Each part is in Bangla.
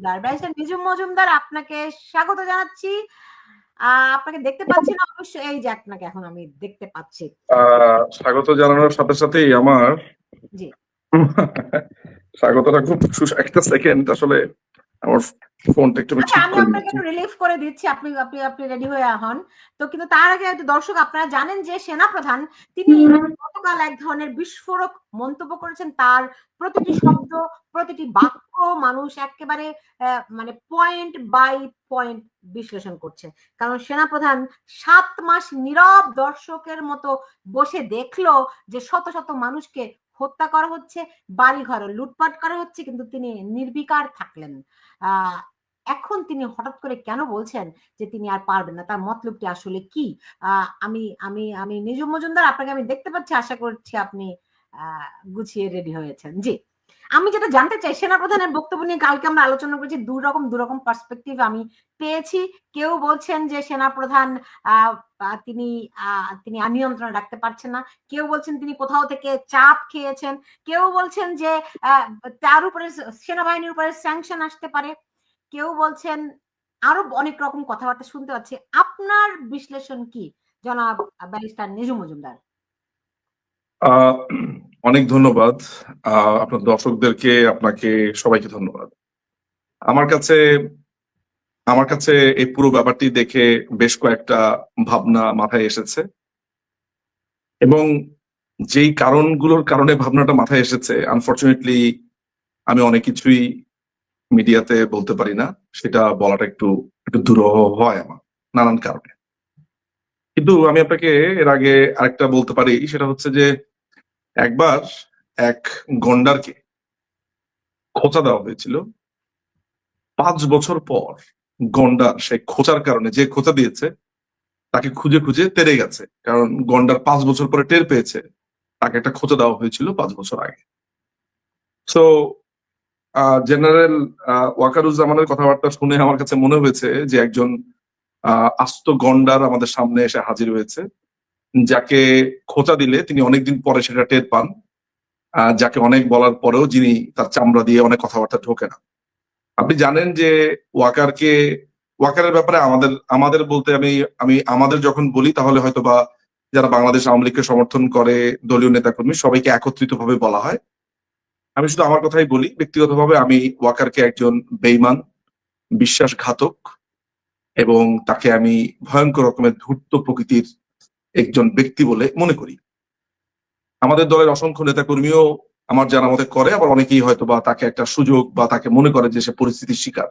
ব্যারিস্টার নিজুম মজুমদার, আপনাকে স্বাগত জানাচ্ছি। আপনাকে দেখতে পাচ্ছি না অবশ্যই, এই যে আপনাকে এখন আমি দেখতে পাচ্ছি। স্বাগত জানানোর সাথে সাথেই আমার জি স্বাগতটা খুব একটা সেকেন্ড, আসলে আমার ফোনটা একটু আচ্ছা, ঠিক আমি করে আপনাকে নিচ্ছি। একটু রিলিফ করে দিচ্ছি, আপনি আপনি আপনি রেডি হয়ে হন। তো কিন্তু তার আগে একটু দর্শক, আপনারা জানেন যে সেনাপ্রধান তিনি গতকাল এক ধরনের বিস্ফোরক মন্তব্য করেছেন। তার প্রতিটি শব্দ, প্রতিটি বাক্য মানুষ একেবারে মানে পয়েন্ট বাই পয়েন্ট বিশ্লেষণ করছে। কারণ সেনাপ্রধান 7 মাস নীরব দর্শকের মতো বসে দেখলো যে শত শত মানুষকে হত্যা করা হচ্ছে, বাড়িঘর লুটপাট করা হচ্ছে, কিন্তু তিনি নির্বিকার থাকলেন। এখন তিনি হঠাৎ করে কেন বলছেন যে তিনি আর পারবেন না? তার মতলবটি আসলে কি? আমি আমি আমি নিজুম মজুমদার, আপনাকে আমি দেখতে পাচ্ছি। আশা করছি আপনি গুছিয়ে রেডি হয়েছেন। জি। আমি যেটা জানতে চাই, সেনাপ্রধানের বক্তব্য নিয়ে কালকে আমরা আলোচনা করেছি। দুরকম পার্সপেক্টিভ আমি পেয়েছি। কেউ বলছেন যে সেনাপ্রধান তিনি তিনি নিয়ন্ত্রণে রাখতে পারছেন না। কেউ বলছেন তিনি কোথাও থেকে চাপ খেয়েছেন। কেউ বলছেন যে তার উপরে সেনাবাহিনীর উপরে স্যাংশন আসতে পারে। কেউ বলছেন আরো অনেক রকম কথাবার্তা শুনতে পাচ্ছি। আপনার বিশ্লেষণ কি জনাব ব্যারিস্টার নিজুম মজুমদার? অনেক ধন্যবাদ আপনার দর্শকদেরকে, আপনাকে সবাইকে ধন্যবাদ। আমার কাছে এই পুরো ব্যাপারটি দেখে বেশ কয়েকটা ভাবনা মাথায় এসেছে, এবং যেই কারণগুলোর কারণে ভাবনাটা মাথায় এসেছে, আনফরচুনেটলি আমি অনেক কিছুই মিডিয়াতে বলতে পারি না। সেটা বলাটা একটু একটু দুরূহ হয় আমার নানান কারণে। কিন্তু আমি আপনাকে এর আগে আরেকটা বলতে পারি, সেটা হচ্ছে যে একবার এক গন্ডারকে খোঁচা দেওয়া হয়েছিল। 5 বছর পর গন্ডার সে খোঁচার কারণে, যে খোঁচা দিয়েছে তাকে খুঁজে খুঁজে তেড়ে গেছে, কারণ গন্ডার 5 বছর পরে টের পেয়েছে তাকে একটা খোঁচা দেওয়া হয়েছিল 5 বছর আগে। সো জেনারেল ওয়াকারুজ্জামানের কথাবার্তা শুনে আমার কাছে মনে হয়েছে যে একজন আস্ত গন্ডার আমাদের সামনে এসে হাজির হয়েছে, যাকে খোঁচা দিলে তিনি অনেকদিন পরে সেটা টের পান, যাকে অনেক বলার পরেও যিনি তার চামড়া দিয়ে অনেক কথাবার্তা ঢোকে না। আপনি জানেন যে ওয়াকারের ব্যাপারে আমাদের আমাদের বলতে আমি আমি আমাদের যখন বলি, তাহলে হয়তো বা যারা বাংলাদেশ আওয়ামী লীগকে সমর্থন করে, দলীয় নেতাকর্মী সবাইকে একত্রিত ভাবে বলা হয়। আমি শুধু আমার কথাই বলি, ব্যক্তিগতভাবে আমি ওয়াকারকে একজন বেঈমান, বিশ্বাসঘাতক, এবং তাকে আমি ভয়ঙ্কর রকমের ধূর্ত প্রকৃতির একজন ব্যক্তি বলে মনে করি। আমাদের দলের অসংখ্য নেতাকর্মীও আমার জানা মতে করে, আবার অনেকেই হয়তো বা তাকে একটা সুযোগ বা তাকে মনে করে যে সে পরিস্থিতির শিকার।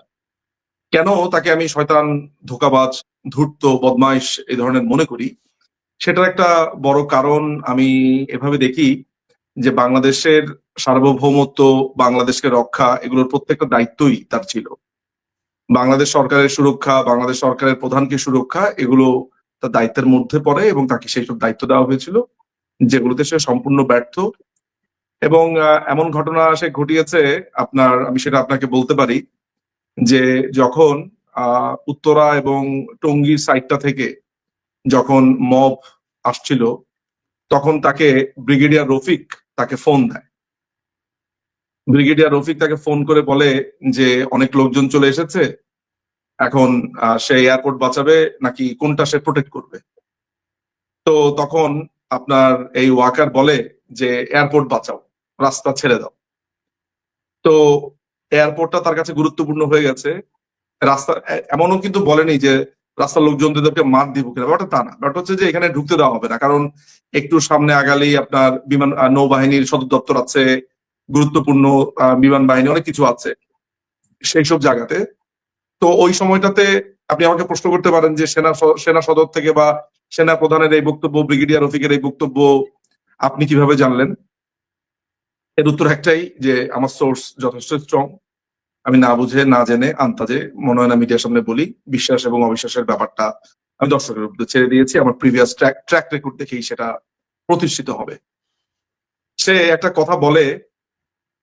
কেন তাকে আমি শয়তান, ধোঁকাবাজ, ধূর্ত, বদমাইশ এই ধরনের মনে করি, সেটার একটা বড় কারণ আমি এভাবে দেখি যে বাংলাদেশের সার্বভৌমত্ব, বাংলাদেশকে রক্ষা, এগুলোর প্রত্যেকটা দায়িত্বই তার ছিল। বাংলাদেশ সরকারের সুরক্ষা, বাংলাদেশ সরকারের প্রধানকে সুরক্ষা, এগুলো তার দায়িত্বের মধ্যে পড়ে, এবং তাকে সেই সব দায়িত্ব দেওয়া হয়েছিল যেগুলোতে সে সম্পূর্ণ ব্যর্থ। এবং এমন ঘটনা সে ঘটিয়েছে, আমি সেটা আপনাকে বলতে পারি যে যখন উত্তরা এবং টঙ্গীর সাইডটা থেকে যখন মব আসছিল, তখন তাকে ব্রিগেডিয়ার রফিক তাকে ফোন দেয়। ব্রিগেডিয়ার রফিক তাকে ফোন করে বলে যে অনেক লোকজন চলে এসেছে, এখন সে এয়ারপোর্ট বাঁচাবে নাকি কোনটা সে প্রোটেক্ট করবে। তো তখন আপনার এই ওয়াকার বলে যে এয়ারপোর্ট বাঁচাও, রাস্তা ছেড়ে দাও। তো এয়ারপোর্টটা তার কাছে গুরুত্বপূর্ণ হয়ে গেছে। রাস্তা এমনও কিন্তু বলেনি যে রাস্তার লোকজনদেরকে মার দিব কিনা, ব্যাপারটা তা না। ব্যাপারটা হচ্ছে যে এখানে ঢুকতে দেওয়া হবে না, কারণ একটু সামনে আগালেই আপনার বিমান নৌবাহিনীর সদর দপ্তর আছে, গুরুত্বপূর্ণ বিমান বাহিনী অনেক কিছু আছে সেই সব জায়গাতে। তো ওই সময়টাতে আপনি আমাকে প্রশ্ন করতে পারেন যে সেনা সদর থেকে বা সেনা প্রধানের এই বক্তব্য, ব্রিগেডিয়ার রফিকের এই বক্তব্য আপনি কিভাবে জানলেন? এর উত্তর একটাই, যে আমার সোর্স যথেষ্ট স্ট্রং। আমি না বুঝে না জেনে আন্তাজে মনে হয় না মিডিয়ার সামনে বলি। বিশ্বাস এবং অবিশ্বাসের ব্যাপারটা আমি দর্শকের উপরে ছেড়ে দিয়েছি, আমার প্রিভিয়াস ট্র্যাক রেকর্ড দেখেই সেটা প্রতিষ্ঠিত হবে। সে একটা কথা বলে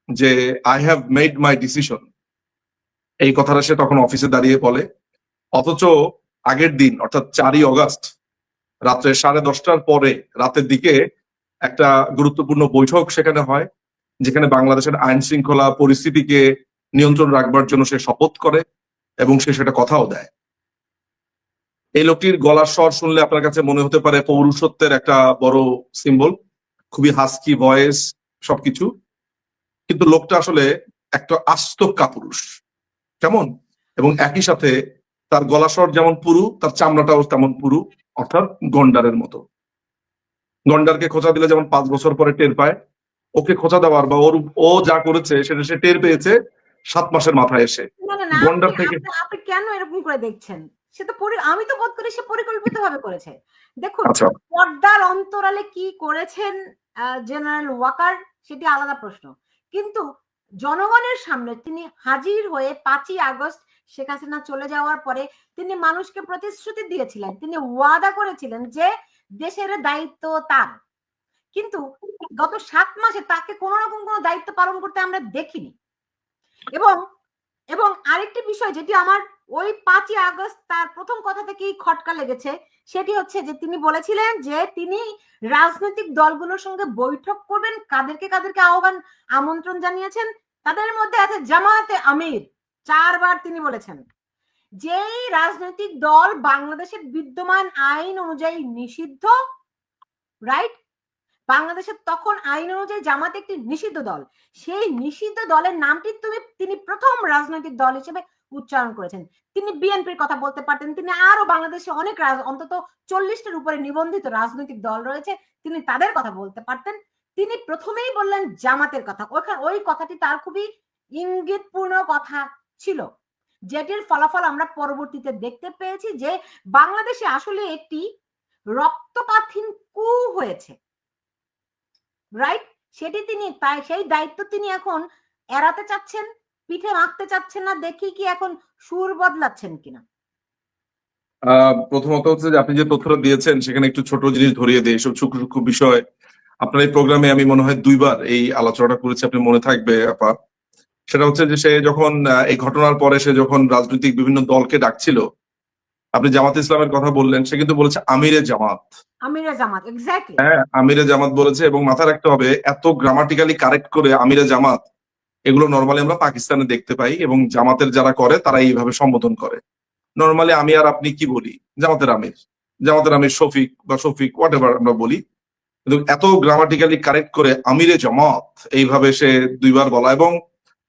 যে I have made my decision, এই কথাটা সে তখন অফিসে দাঁড়িয়ে বলে। অথচ আগের দিন অর্থাৎ 4ই অগাস্ট রাত্রে 10:30টার পরে রাতের দিকে একটা গুরুত্বপূর্ণ বৈঠক সেখানে হয়, যেখানে বাংলাদেশের আইন শৃঙ্খলা পরিস্থিতিকে নিয়ন্ত্রণ রাখবার জন্য সে শপথ করে এবং সে সেটা কথাও দেয়। এই লোকটির গলার স্বর শুনলে আপনার কাছে মনে হতে পারে পৌরুষত্বের একটা বড় সিম্বল, খুবই হাস্কি ভয়েস সবকিছু, কিন্তু লোকটা আসলে একটা আস্ত কাপুরুষ, কেমন? এবং একই সাথে তার গলা স্বর যেমন পুরু, তার চামড়াটাও তেমন পুরু, অর্থাৎ গন্ডারের মতো। গন্ডারকে খোঁচা দিলে যেমন 5 বছর পরে টের পায়, ওকে খোঁচা দেওয়ার বা ও যা করেছে সেটা সে টের পেয়েছে 7 মাসের মাথায় এসে। না না না, গন্ডার থেকে আপনি কেন এরকম করে দেখছেন? সে তো আমি তো বোধ করি সে পরিকল্পিতভাবে করেছে। দেখুন, আচ্ছা, পর্দার অন্তরালে কি করেছেন জেনারেল ওয়াকার সেটি আলাদা প্রশ্ন, কিন্তু জনগণের সামনে তিনি হাজির হয়ে 5ই আগস্ট শেখ হাসিনা চলে যাওয়ার পরে তিনি মানুষকে প্রতিশ্রুতি দিয়েছিলেন, তিনি ওয়াদা করেছিলেন যে দেশের দায়িত্ব তার, কিন্তু গত 7 মাসে তাকে কোনো রকম কোনো দায়িত্ব পালন করতে আমরা দেখিনি। এবং এবং আরেকটি বিষয় যেটি আমার ওই 5ই আগস্ট তার প্রথম কথা থেকেই খটকা লেগেছে, সেটি হচ্ছে যে তিনি বলেছিলেন যে তিনি রাজনৈতিক দলগুলোর সঙ্গে বৈঠক করবেন, কাদেরকে কাদেরকে আমন্ত্রণ জানিয়েছেন, তাদের মধ্যে আছে জামায়াতে আমির। 4 বার তিনি বলেছেন যেই রাজনৈতিক দল বাংলাদেশের বিদ্যমান আইন অনুযায়ী নিষিদ্ধ, রাইট? বাংলাদেশের তখন আইন অনুযায়ী জামাত একটি নিষিদ্ধ দল, সেই নিষিদ্ধ দলের নামটি তিনি প্রথম রাজনৈতিক দল হিসেবে উচ্চারণ করেছেন। তিনি বিএনপির কথা বলতে পারতেন, তিনি আরো বাংলাদেশে অনেক অন্তত 40টার উপরে নিবন্ধিত রাজনৈতিক দল রয়েছে, তিনি তাদের কথা বলতে পারতেন। তিনি প্রথমেই বললেন জামাতের কথা। ওই কথাটি তার খুবই ইঙ্গিতপূর্ণ কথা ছিল, যেটির ফলাফল আমরা পরবর্তীতে দেখতে পেয়েছি যে বাংলাদেশে আসলে একটি রক্তপাতহীন কু হয়েছে, রাইট? সেটি তিনি সেই দায়িত্ব তিনি এখন এড়াতে চাচ্ছেন, পিঠে মাখতে চাচ্ছেন না, দেখি কি এখন সুর বদলাচ্ছেন কিনা। প্রথমত হচ্ছে যে আপনি যে তথ্যটা দিয়েছেন সেখানে একটু ছোট জিনিস ধরিয়ে দিয়ে এসব সূক্ষ্ম সূক্ষ্ম বিষয় আপনার এই প্রোগ্রামে আমি মনে হয় 2 বার এই আলোচনাটা করেছি, আপনি মনে থাকবে আপা। সেটা হচ্ছে যে সে যখন এই ঘটনার পরে সে যখন রাজনৈতিক বিভিন্ন দলকে ডাকছিল, আপনি জামাত ইসলামের কথা বললেন, সে কিন্তু বলেছে আমিরে জামাত। আমিরে জামাত, এক্স্যাক্টলি। হ্যাঁ, আমিরে জামাত বলেছে, এবং মাথায় রাখতে হবে এত গ্রামাটিক্যালি কারেক্ট করে আমিরে জামাত এগুলো নর্মালি আমরা পাকিস্তানে দেখতে পাই, এবং জামাতের যারা করে তারা এইভাবে সম্বোধন করে। নর্মালি আমি আর আপনি কি বলি? জামাতের আমির শফিক বা শফিক হোয়াট এভার আমরা বলি, কিন্তু এত গ্রামাটিক্যালি কারেক্ট করে আমিরে জামাত এইভাবে সে 2 বার বলা। এবং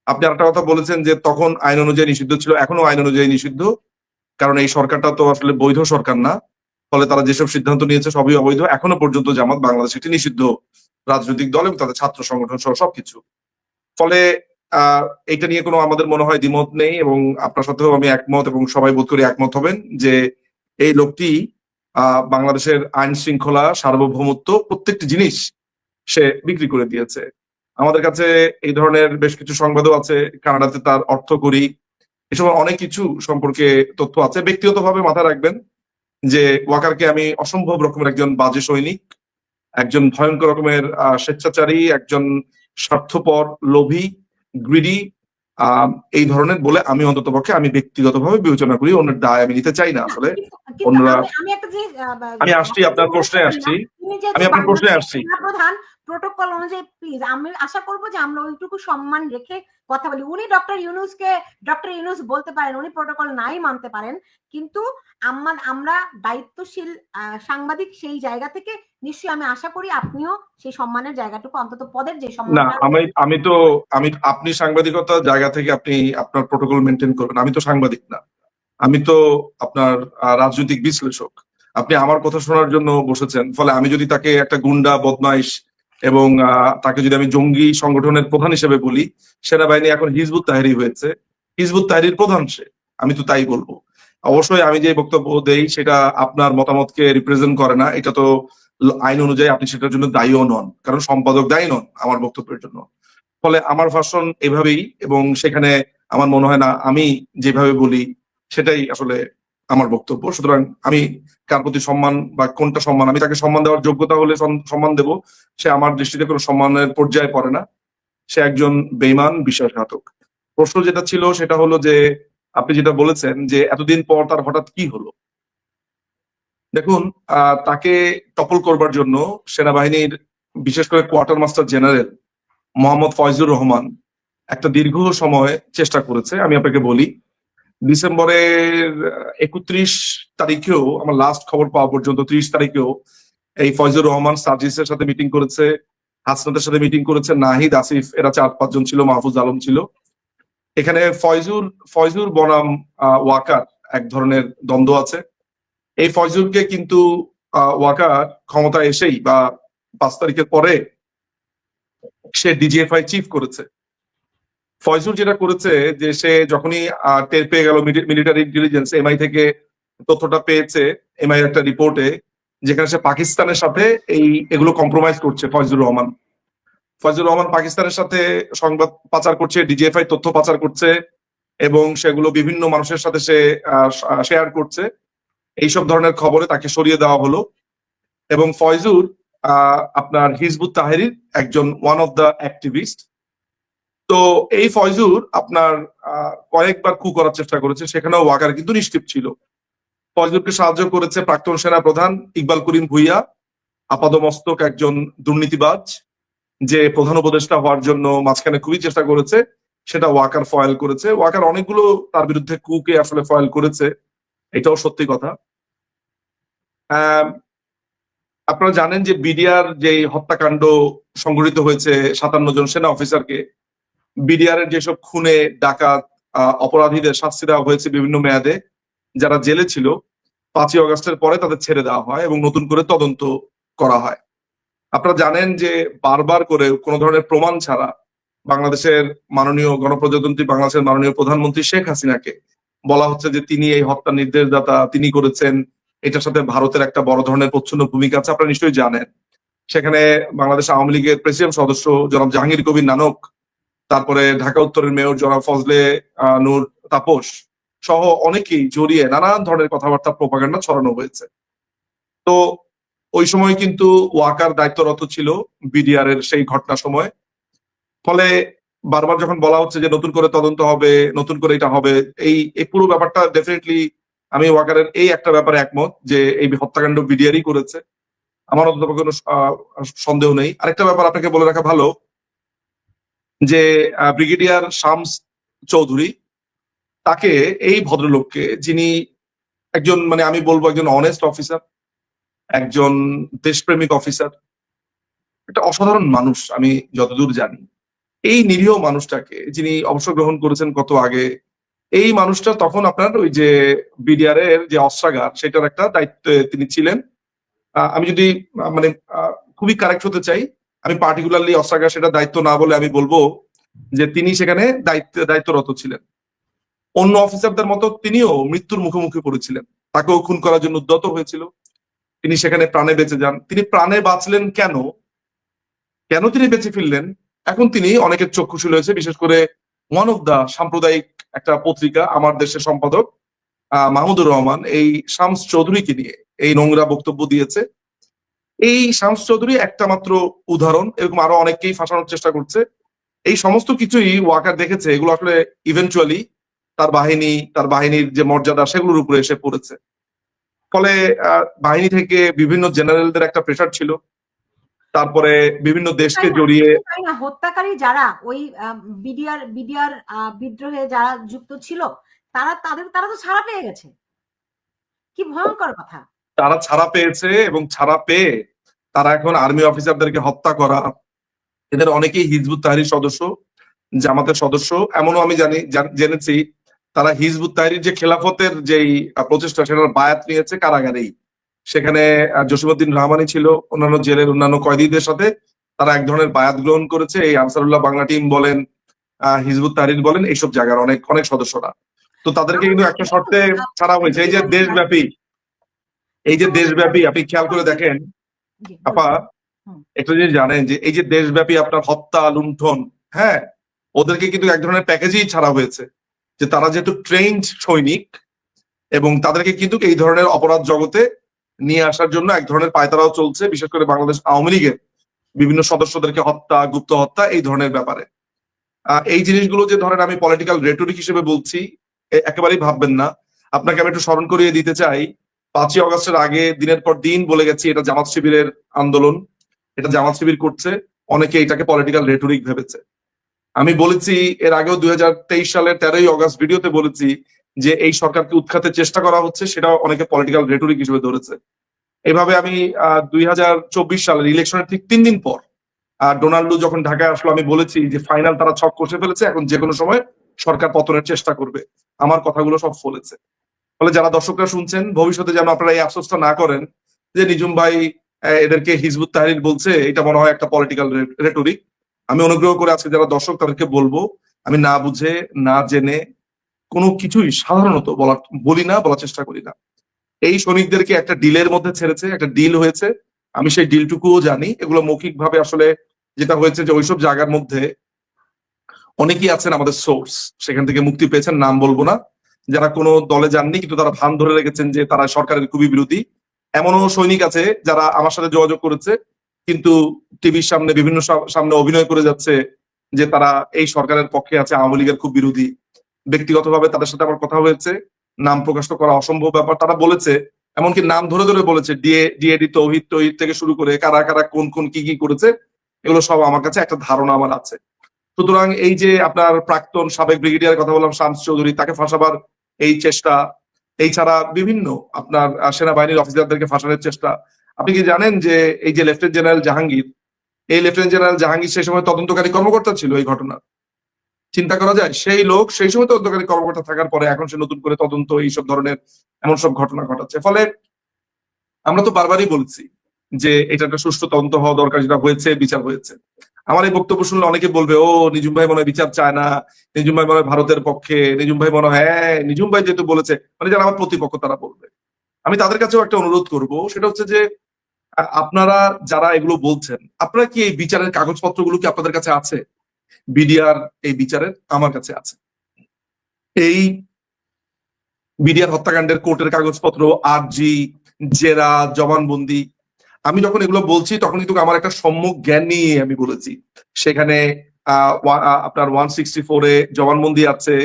আপনি আরেকটা কথা বলেছেন যে তখন আইন অনুযায়ী নিষিদ্ধ ছিল, এখনো আইন অনুযায়ী নিষিদ্ধ, কারণ এই সরকারটা তো আসলে বৈধ সরকার না, ফলে তারা যেসব সিদ্ধান্ত নিয়েছে সবই অবৈধ। এখনো পর্যন্ত জামাত বাংলাদেশ একটি নিষিদ্ধ রাজনৈতিক দল এবং তাদের ছাত্র সংগঠন সহ সবকিছু। ফলে এটা নিয়ে কোনো আমাদের মনে হয় দ্বিমত নেই, এবং আপনার সাথেও আমি একমত এবং সবাই বোধ করি একমত হবেন যে এই লোকটি বাংলাদেশের আইন শৃঙ্খলা, সার্বভৌমত্ব প্রত্যেকটি জিনিস সে বিক্রি করে দিয়েছে। আমাদের কাছে এই ধরনের বেশ কিছু সংবাদও আছে, কানাডাতে তার অর্থকড়ি, এসব অনেক কিছু সম্পর্কে তথ্য আছে। ব্যক্তিগতভাবে মাথায় রাখবেন যে ওয়াকারকে আমি অসম্ভব রকমের একজন বাজে সৈনিক, একজন ভয়ঙ্কর রকমের স্বেচ্ছাচারী, একজন স্বার্থপর, লোভী, গ্রিডি, এই ধরনের বলে আমি অন্ততপক্ষে আমি ব্যক্তিগতভাবে বিবেচনা করি। অন্যের দায় আমি নিতে চাই না আসলে। অন্যরা আমি একটা জিনিস আমি আসছি আপনার প্রশ্নে আসছি তিনি আমি যেহেতু আপনার প্রশ্নে বাংলাদেশের আসছি সেনাপ্রধান, প্রোটোকল অনুযায়ী প্লিজ আমি আশা করব যে আমরা ওইটুকু সম্মান রেখে কথা বলি। উনি ডক্টর ইউনূস বলতে পারেন, উনি প্রোটোকল নাই মানতে পারেন, কিন্তু আমরা দায়িত্বশীল সাংবাদিক, সেই জায়গা থেকে নিশ্চয়ই আমি আশা করি আপনিও সেই সম্মানের জায়গাটুকু, অন্তত পদের যে না, সম্মান, আপনি সাংবাদিকতার জায়গা থেকে আপনি আপনার প্রোটোকল মেনটেন করবেন। আমি তো সাংবাদিক না, আমি তো আপনার রাজনৈতিক বিশ্লেষক। আপনি আমার কথা শোনার জন্য বসেছেন, ফলে আমি যদি তাকে একটা গুন্ডা, বদমাইশ এবং তাকে যদি আমি জঙ্গি সংগঠনের প্রধান হিসেবে বলি, সেনাবাহিনী এখন হিজবুত তাহরি হয়েছে, হিজবুত তাহরির প্রধান সে, আমি তো তাই বলবো। অবশ্যই আমি যে বক্তব্য দেই সেটা আপনার মতামতকে রিপ্রেজেন্ট করে না, এটা তো আইন অনুযায়ী আপনি সেটার জন্য দায়ীও নন, কারণ সম্পাদক দায়ী নন আমার বক্তব্যের জন্য। ফলে আমার ভাষণ এভাবেই, এবং সেখানে আমার মনে হয় না আমি যেভাবে বলি সেটাই আসলে আমার বক্তব্য। সুতরাং আমি কার প্রতি সম্মান বা কোনটা সম্মান, আমি তাকে সম্মান দেওয়ার যোগ্যতা হলে সম্মান দেব, সে আমার দৃষ্টিতে কোনো সম্মানের পর্যায়ে পড়ে না, সে একজন বেঈমান, বিশ্বাসঘাতক। প্রশ্ন যেটা ছিল সেটা হলো যে আপনি যেটা বলেছেন যে এতদিন পর তার হঠাৎ কি হলো। দেখুন, তাকে টপল করবার জন্য সেনাবাহিনীর বিশেষ করে quarter master general Mohammad Faizur Rahman একটা দীর্ঘ সময় চেষ্টা করেছে। আমি আপনাকে বলি, ডিসেম্বরের 31 তারিখেও আমার লাস্ট খবর পাওয়া পর্যন্ত 30 তারিখেও এই ফয়জুর রহমান সার্জিসের সাথে মিটিং করেছে, হাসনাতের সাথে মিটিং করেছে, নাহিদ, আসিফ, এরা 4-5 জন ছিল, মাহফুজ আলম ছিল। এখানে ফয়জুর বনাম ওয়াকার এক ধরনের দ্বন্দ্ব আছে। এই ফয়জুরকে কিন্তু ওয়াকার ক্ষমতা এসেই বা 5 তারিখের পরে সে ডিজিএফআই চিফ করেছে। ফয়জুর যেটা করেছে যে সে যখনই টের পেয়ে গেল, মিলিটারি ইন্টেলিজেন্স এমআই থেকে তথ্যটা পেয়েছে, এমআই একটা রিপোর্টে, যেখানে সে পাকিস্তানের সাথে এগুলো কম্প্রোমাইজ করছে। ফয়জুর রহমান পাকিস্তানের সাথে সংবাদ পাচার করছে, ডিজিএফআই তথ্য পাচার করছে এবং সেগুলো বিভিন্ন মানুষের সাথে সে শেয়ার করছে। এইসব ধরনের খবরে তাকে সরিয়ে দেওয়া হলো এবং ফয়জুর আপনার হিজবুত তাহরির একজন ওয়ান অফ দ্য অ্যাক্টিভিস্ট। তো এই ফয়জুর আপনার কয়েকবার কু করার চেষ্টা করেছে, সেখানেও ওয়াকার কিন্তু নিশ্চিত ছিল। ফয়জুরকে সাহায্য করেছে প্রাক্তন সেনা প্রধান ইকবাল করিম ভুইয়া, আপাদমস্তক একজন দুর্নীতিবাজ, যে প্রধান উপদেষ্টা হওয়ার জন্য মাঝখানে খুবই চেষ্টা করেছে, সেটা ওয়াকার ফয়েল করেছে। ওয়াকার অনেকগুলো তার বিরুদ্ধে কুকে আসলে ফয়েল করেছে, এটাও সত্যি কথা। আপনারা জানেন যে বিডিআর যে হত্যাকাণ্ড সংঘটিত হয়েছে 57 জন সেনা অফিসারকে, বিডিআর এর যেসব খুনে ডাকাত অপরাধীদের শাস্তি দেওয়া হয়েছে বিভিন্ন মেয়াদে, যারা জেলে ছিল 5ই অগস্টের পরে তাদের ছেড়ে দেওয়া হয় এবং নতুন করে তদন্ত করা হয়। আপনারা জানেন যে বারবার করে কোনো ধরনের প্রমাণ ছাড়া বাংলাদেশের মাননীয় গণপ্রজাতন্ত্রী বাংলাদেশের মাননীয় প্রধানমন্ত্রী শেখ হাসিনাকে বলা হচ্ছে যে তিনি এই হত্যার নির্দেশদাতা, তিনি করেছেন। এটার সাথে ভারতের একটা বড় ধরনের প্রচ্ছন্ন ভূমিকা আছে, আপনারা নিশ্চয়ই জানেন। সেখানে বাংলাদেশ আওয়ামী লীগের প্রেসিডেন্ট সদস্য জনাব জাহাঙ্গীর কবির নানক, তারপরে ঢাকা উত্তরের মেয়র জনাব ফজলে নূর তাপস সহ অনেকেই জড়িয়ে নানান ধরনের কথাবার্তা, প্রোপাগান্ডা ছড়ানো হয়েছে। তো ওই সময় কিন্তু ওয়াকার দায়িত্বরত ছিল বিডিআর এর সেই ঘটনা সময়। ফলে বারবার যখন বলা হচ্ছে যে নতুন করে তদন্ত হবে, নতুন করে এটা হবে, এই পুরো ব্যাপারটা ডেফিনেটলি আমি ওয়াকারের এই একটা ব্যাপারে একমত যে এই হত্যাকাণ্ড বিডিআরই করেছে, আমার অন্তত কোনো সন্দেহ নেই। আরেকটা ব্যাপার আপনাকে বলে রাখা ভালো যে ব্রিগেডিয়ার শামস চৌধুরী, তাকে, এই ভদ্রলোককে, যিনি একজন মানে আমি বলবো একজন অনেস্ট অফিসার, একজন দেশপ্রেমিক অফিসার, একটা অসাধারণ মানুষ আমি যতদূর জানি, এই নিরীহ মানুষটাকে যিনি অবসর গ্রহণ করেছেন কত আগে, এই মানুষটা তখন আপনার ওই যে বিডিআর এর যে অস্ত্রাগার সেটার একটা দায়িত্বে তিনি ছিলেন। আমি যদি মানে খুবই কারেক্ট হতে চাই, আমি পার্টিকুলারলি অস্ত্রাগার সেটা দায়িত্ব না বলে আমি বলবো যে তিনি সেখানে দায়িত্বরত ছিলেন। অন্য অফিসারদের মতো তিনিও মৃত্যুর মুখোমুখি পড়েছিলেন, তাকেও খুন করার জন্য উদ্যত হয়েছিল, তিনি সেখানে প্রাণে বেঁচে যান। তিনি প্রাণে বাঁচলেন কেন, কেন তিনি বেঁচে ফিরলেন, এখন তিনি অনেকের চক্ষুশূল হয়েছে, বিশেষ করে ওয়ান অফ দা সাম্প্রদায়িক একটা পত্রিকা আমার দেশের সম্পাদক মাহমুদুর রহমান এই শামস চৌধুরীকে নিয়ে এই নোংরা বক্তব্য দিয়েছে। এই শামস চৌধুরী একটা মাত্র উদাহরণ, এরকম আরো অনেককেই ফাঁসানোর চেষ্টা করছে। এই সমস্ত কিছুই ওয়াকার দেখেছে, এগুলো আসলে ইভেন্চুয়ালি তার বাহিনীর যে মর্যাদা সেগুলোর উপরে এসে পড়েছে। ফলে বাহিনী থেকে বিভিন্ন জেনারেলদের একটা প্রেশার ছিল, তারপরে বিভিন্ন দেশকে জড়িয়ে হত্যাকারী যারা ওই বিডিআর বিদ্রোহে যারা যুক্ত ছিল, তারা তো ছাড়া পেয়ে গেছে। কি ভয়ঙ্কর কথা। তারা ছাড়া পেয়েছে এবং ছাড়া পেয়ে তারা এখন আর্মি অফিসারদেরকে হত্যা করা, এদের অনেকেই হিজবুত তাহরির সদস্য, জামাতের সদস্য। এমনও আমি জেনেছি তারা হিজবুত তাহরির যে খেলাফতের যেই প্রচেষ্টা সেটার বায়াত নিয়েছে কারাগারেই। সেখানে জসিমউদ্দিন রহমানি ছিল, অন্যান্য জেলের অন্যান্য কয়েদিদের সাথে তারা এক ধরনের বায়াত গ্রহণ করেছে। এই আনসারুল্লাহ বাংলা টিম বলেন, হিজবুত তাহরির বলেন, এইসব জায়গার অনেক সদস্যরা। তো তাদেরকে কিন্তু একটা শর্তে ছাড়া হয়েছে। এই যে দেশব্যাপী আপনি খেয়াল করে দেখেন আপা, একটা জিনিস জানেন যে এই যে দেশব্যাপী আপনার হত্যা, লুণ্ঠন, হ্যাঁ, ওদেরকে কিন্তু এক ধরনের প্যাকেজেই ছাড়া হয়েছে, যে তারা যেহেতু ট্রেইনড সৈনিক এবং তাদেরকে কিন্তু এই ধরনের অপরাধ জগতে নিয়ে আসার জন্য এক ধরনের পায়তারাও চলছে, বিশেষ করে বাংলাদেশ আওয়ামী লীগের বিভিন্ন সদস্যদেরকে হত্যা, গুপ্ত হত্যা, এই ধরনের ব্যাপারে। এই জিনিসগুলো যে ধরেন আমি পলিটিক্যাল রেটরিক হিসেবে বলছি একেবারেই ভাববেন না। আপনাকে আমি একটু স্মরণ করিয়ে দিতে চাই, 5ই অগস্টের আগে দিনের পর দিন বলে গেছি এটা জামাত শিবিরের আন্দোলন, এটা জামাত শিবির করছে, অনেকে এটাকে পলিটিক্যাল রেটরিক ভেবেছে। আমি বলেছি এর আগেও 2023 সালের 13ই অগস্ট ভিডিওতে বলেছি যে এই সরকারকে উৎখাতের চেষ্টা করা হচ্ছে, সেটা অনেকে পলিটিক্যাল রেটরিক হিসেবে ধরেছে। এইভাবে আমি 2024 সালের ইলেকশনের ঠিক 3 দিন পর ডোনাল্ডো যখন ঢাকায় আসলো, আমি বলেছি যে ফাইনাল তারা ছক কষে ফেলেছে, এখন যে কোনো সময় সরকার পতনের চেষ্টা করবে। আমার কথাগুলো সব ফলেছে। ফলে যারা দর্শকরা শুনছেন, ভবিষ্যতে যেন আপনারা এই আফসোসটা না করেন যে নিঝুম ভাই এদেরকে হিজবুত তাহরির বলছে, এটা মনে হয় একটা পলিটিক্যাল রেটরিক। আমি অনুগ্রহ করে আজকে যারা দর্শক তাদেরকে বলবো, আমি না বুঝে না জেনে কোনো কিছুই সাধারণত বলি না, বলার চেষ্টা করি না। এই সৈনিকদেরকে একটা ডিলের মধ্যে ছেড়েছে, একটা ডিল হয়েছে, আমি সেই ডিলটুকুও জানি। এগুলো মৌখিক ভাবে আসলে যেটা হয়েছে যে ওইসব জায়গার মধ্যে অনেকেই আছেন আমাদের সোর্স, সেখান থেকে মুক্তি পেয়েছেন, নাম বলবো না, যারা কোনো দলে যাননি কিন্তু তারা ভান ধরে রেখেছেন যে তারা সরকারের খুবই বিরোধী। এমনও সৈনিক আছে যারা আমার সাথে যোগাযোগ করেছে কিন্তু টিভির সামনে বিভিন্ন সামনে অভিনয় করে যাচ্ছে যে তারা এই সরকারের পক্ষে আছে, আওয়ামী লীগের খুব বিরোধী। ব্যক্তিগতভাবে তাদের সাথে আমার কথা হয়েছে, নাম প্রকাশ করা অসম্ভব ব্যাপার। তারা বলেছে, এমনকি নাম ধরে ধরে বলেছে, ডিএডি তৌহিদ থেকে শুরু করে কারা কারা কোন কোন কি কি করেছে, এগুলো সব আমার কাছে একটা ধারণা আমার আছে। সুতরাং এই যে আপনার প্রাক্তন সাবেক ব্রিগেডিয়ার কথা বললাম শামস চৌধুরী, তাকে ফাঁসাবার এই চেষ্টা, এই ছাড়া বিভিন্ন আপনার সেনাবাহিনীর অফিসারদেরকে ফাঁসানোর চেষ্টা। আপনি কি জানেন যে এই যে লেফটেন্যান্ট জেনারেল জাহাঙ্গীর, এই লেফটেন্যান্ট জেনারেল জাহাঙ্গীর সেই সময় তদন্তকারী কর্মকর্তা ছিল এই ঘটনার। চিন্তা করা যায়, সেই লোক সেই সময় তদন্তকারী কর্মকর্তা থাকার পরে এখন সে নতুন করে তদন্ত এইসব ধরনের এমন সব ঘটনা ঘটাচ্ছে। ফলে আমরা তো বারবারই বলছি যে এটা একটা সুষ্ঠু তদন্ত হওয়া দরকার, যেটা হয়েছে, বিচার হয়েছে। আমার এই বক্তব্য শুনলে অনেকে বলবে, ও নিঝুম ভাই মনে হয় বিচার চায় না, নিঝুম ভাই মনে হয় ভারতের পক্ষে, নিঝুম ভাই মনে হয়, হ্যাঁ নিঝুম ভাই যেহেতু বলেছে, মানে যারা আমার প্রতিপক্ষ তারা বলবে। আমি তাদের কাছেও একটা অনুরোধ করব, সেটা হচ্ছে যে আপনারা যারা এগুলো বলছেন, আপনারা কি এই বিচারের কাগজপত্রগুলো কি আপনাদের কাছে আছে? বিডিআর এই বিচারের আমার কাছে আছে। এই বিডিআর হত্যাকাণ্ডের কোর্টের কাগজপত্র, আরজি, জেরা, জবানবন্দি, আমি যখন এগুলো বলছি তখন কিন্তু আমার একটা সম্যক জ্ঞান নিয়ে আমি বলেছি। সেখানে আপনার 164-এ জবানবন্দি আছে,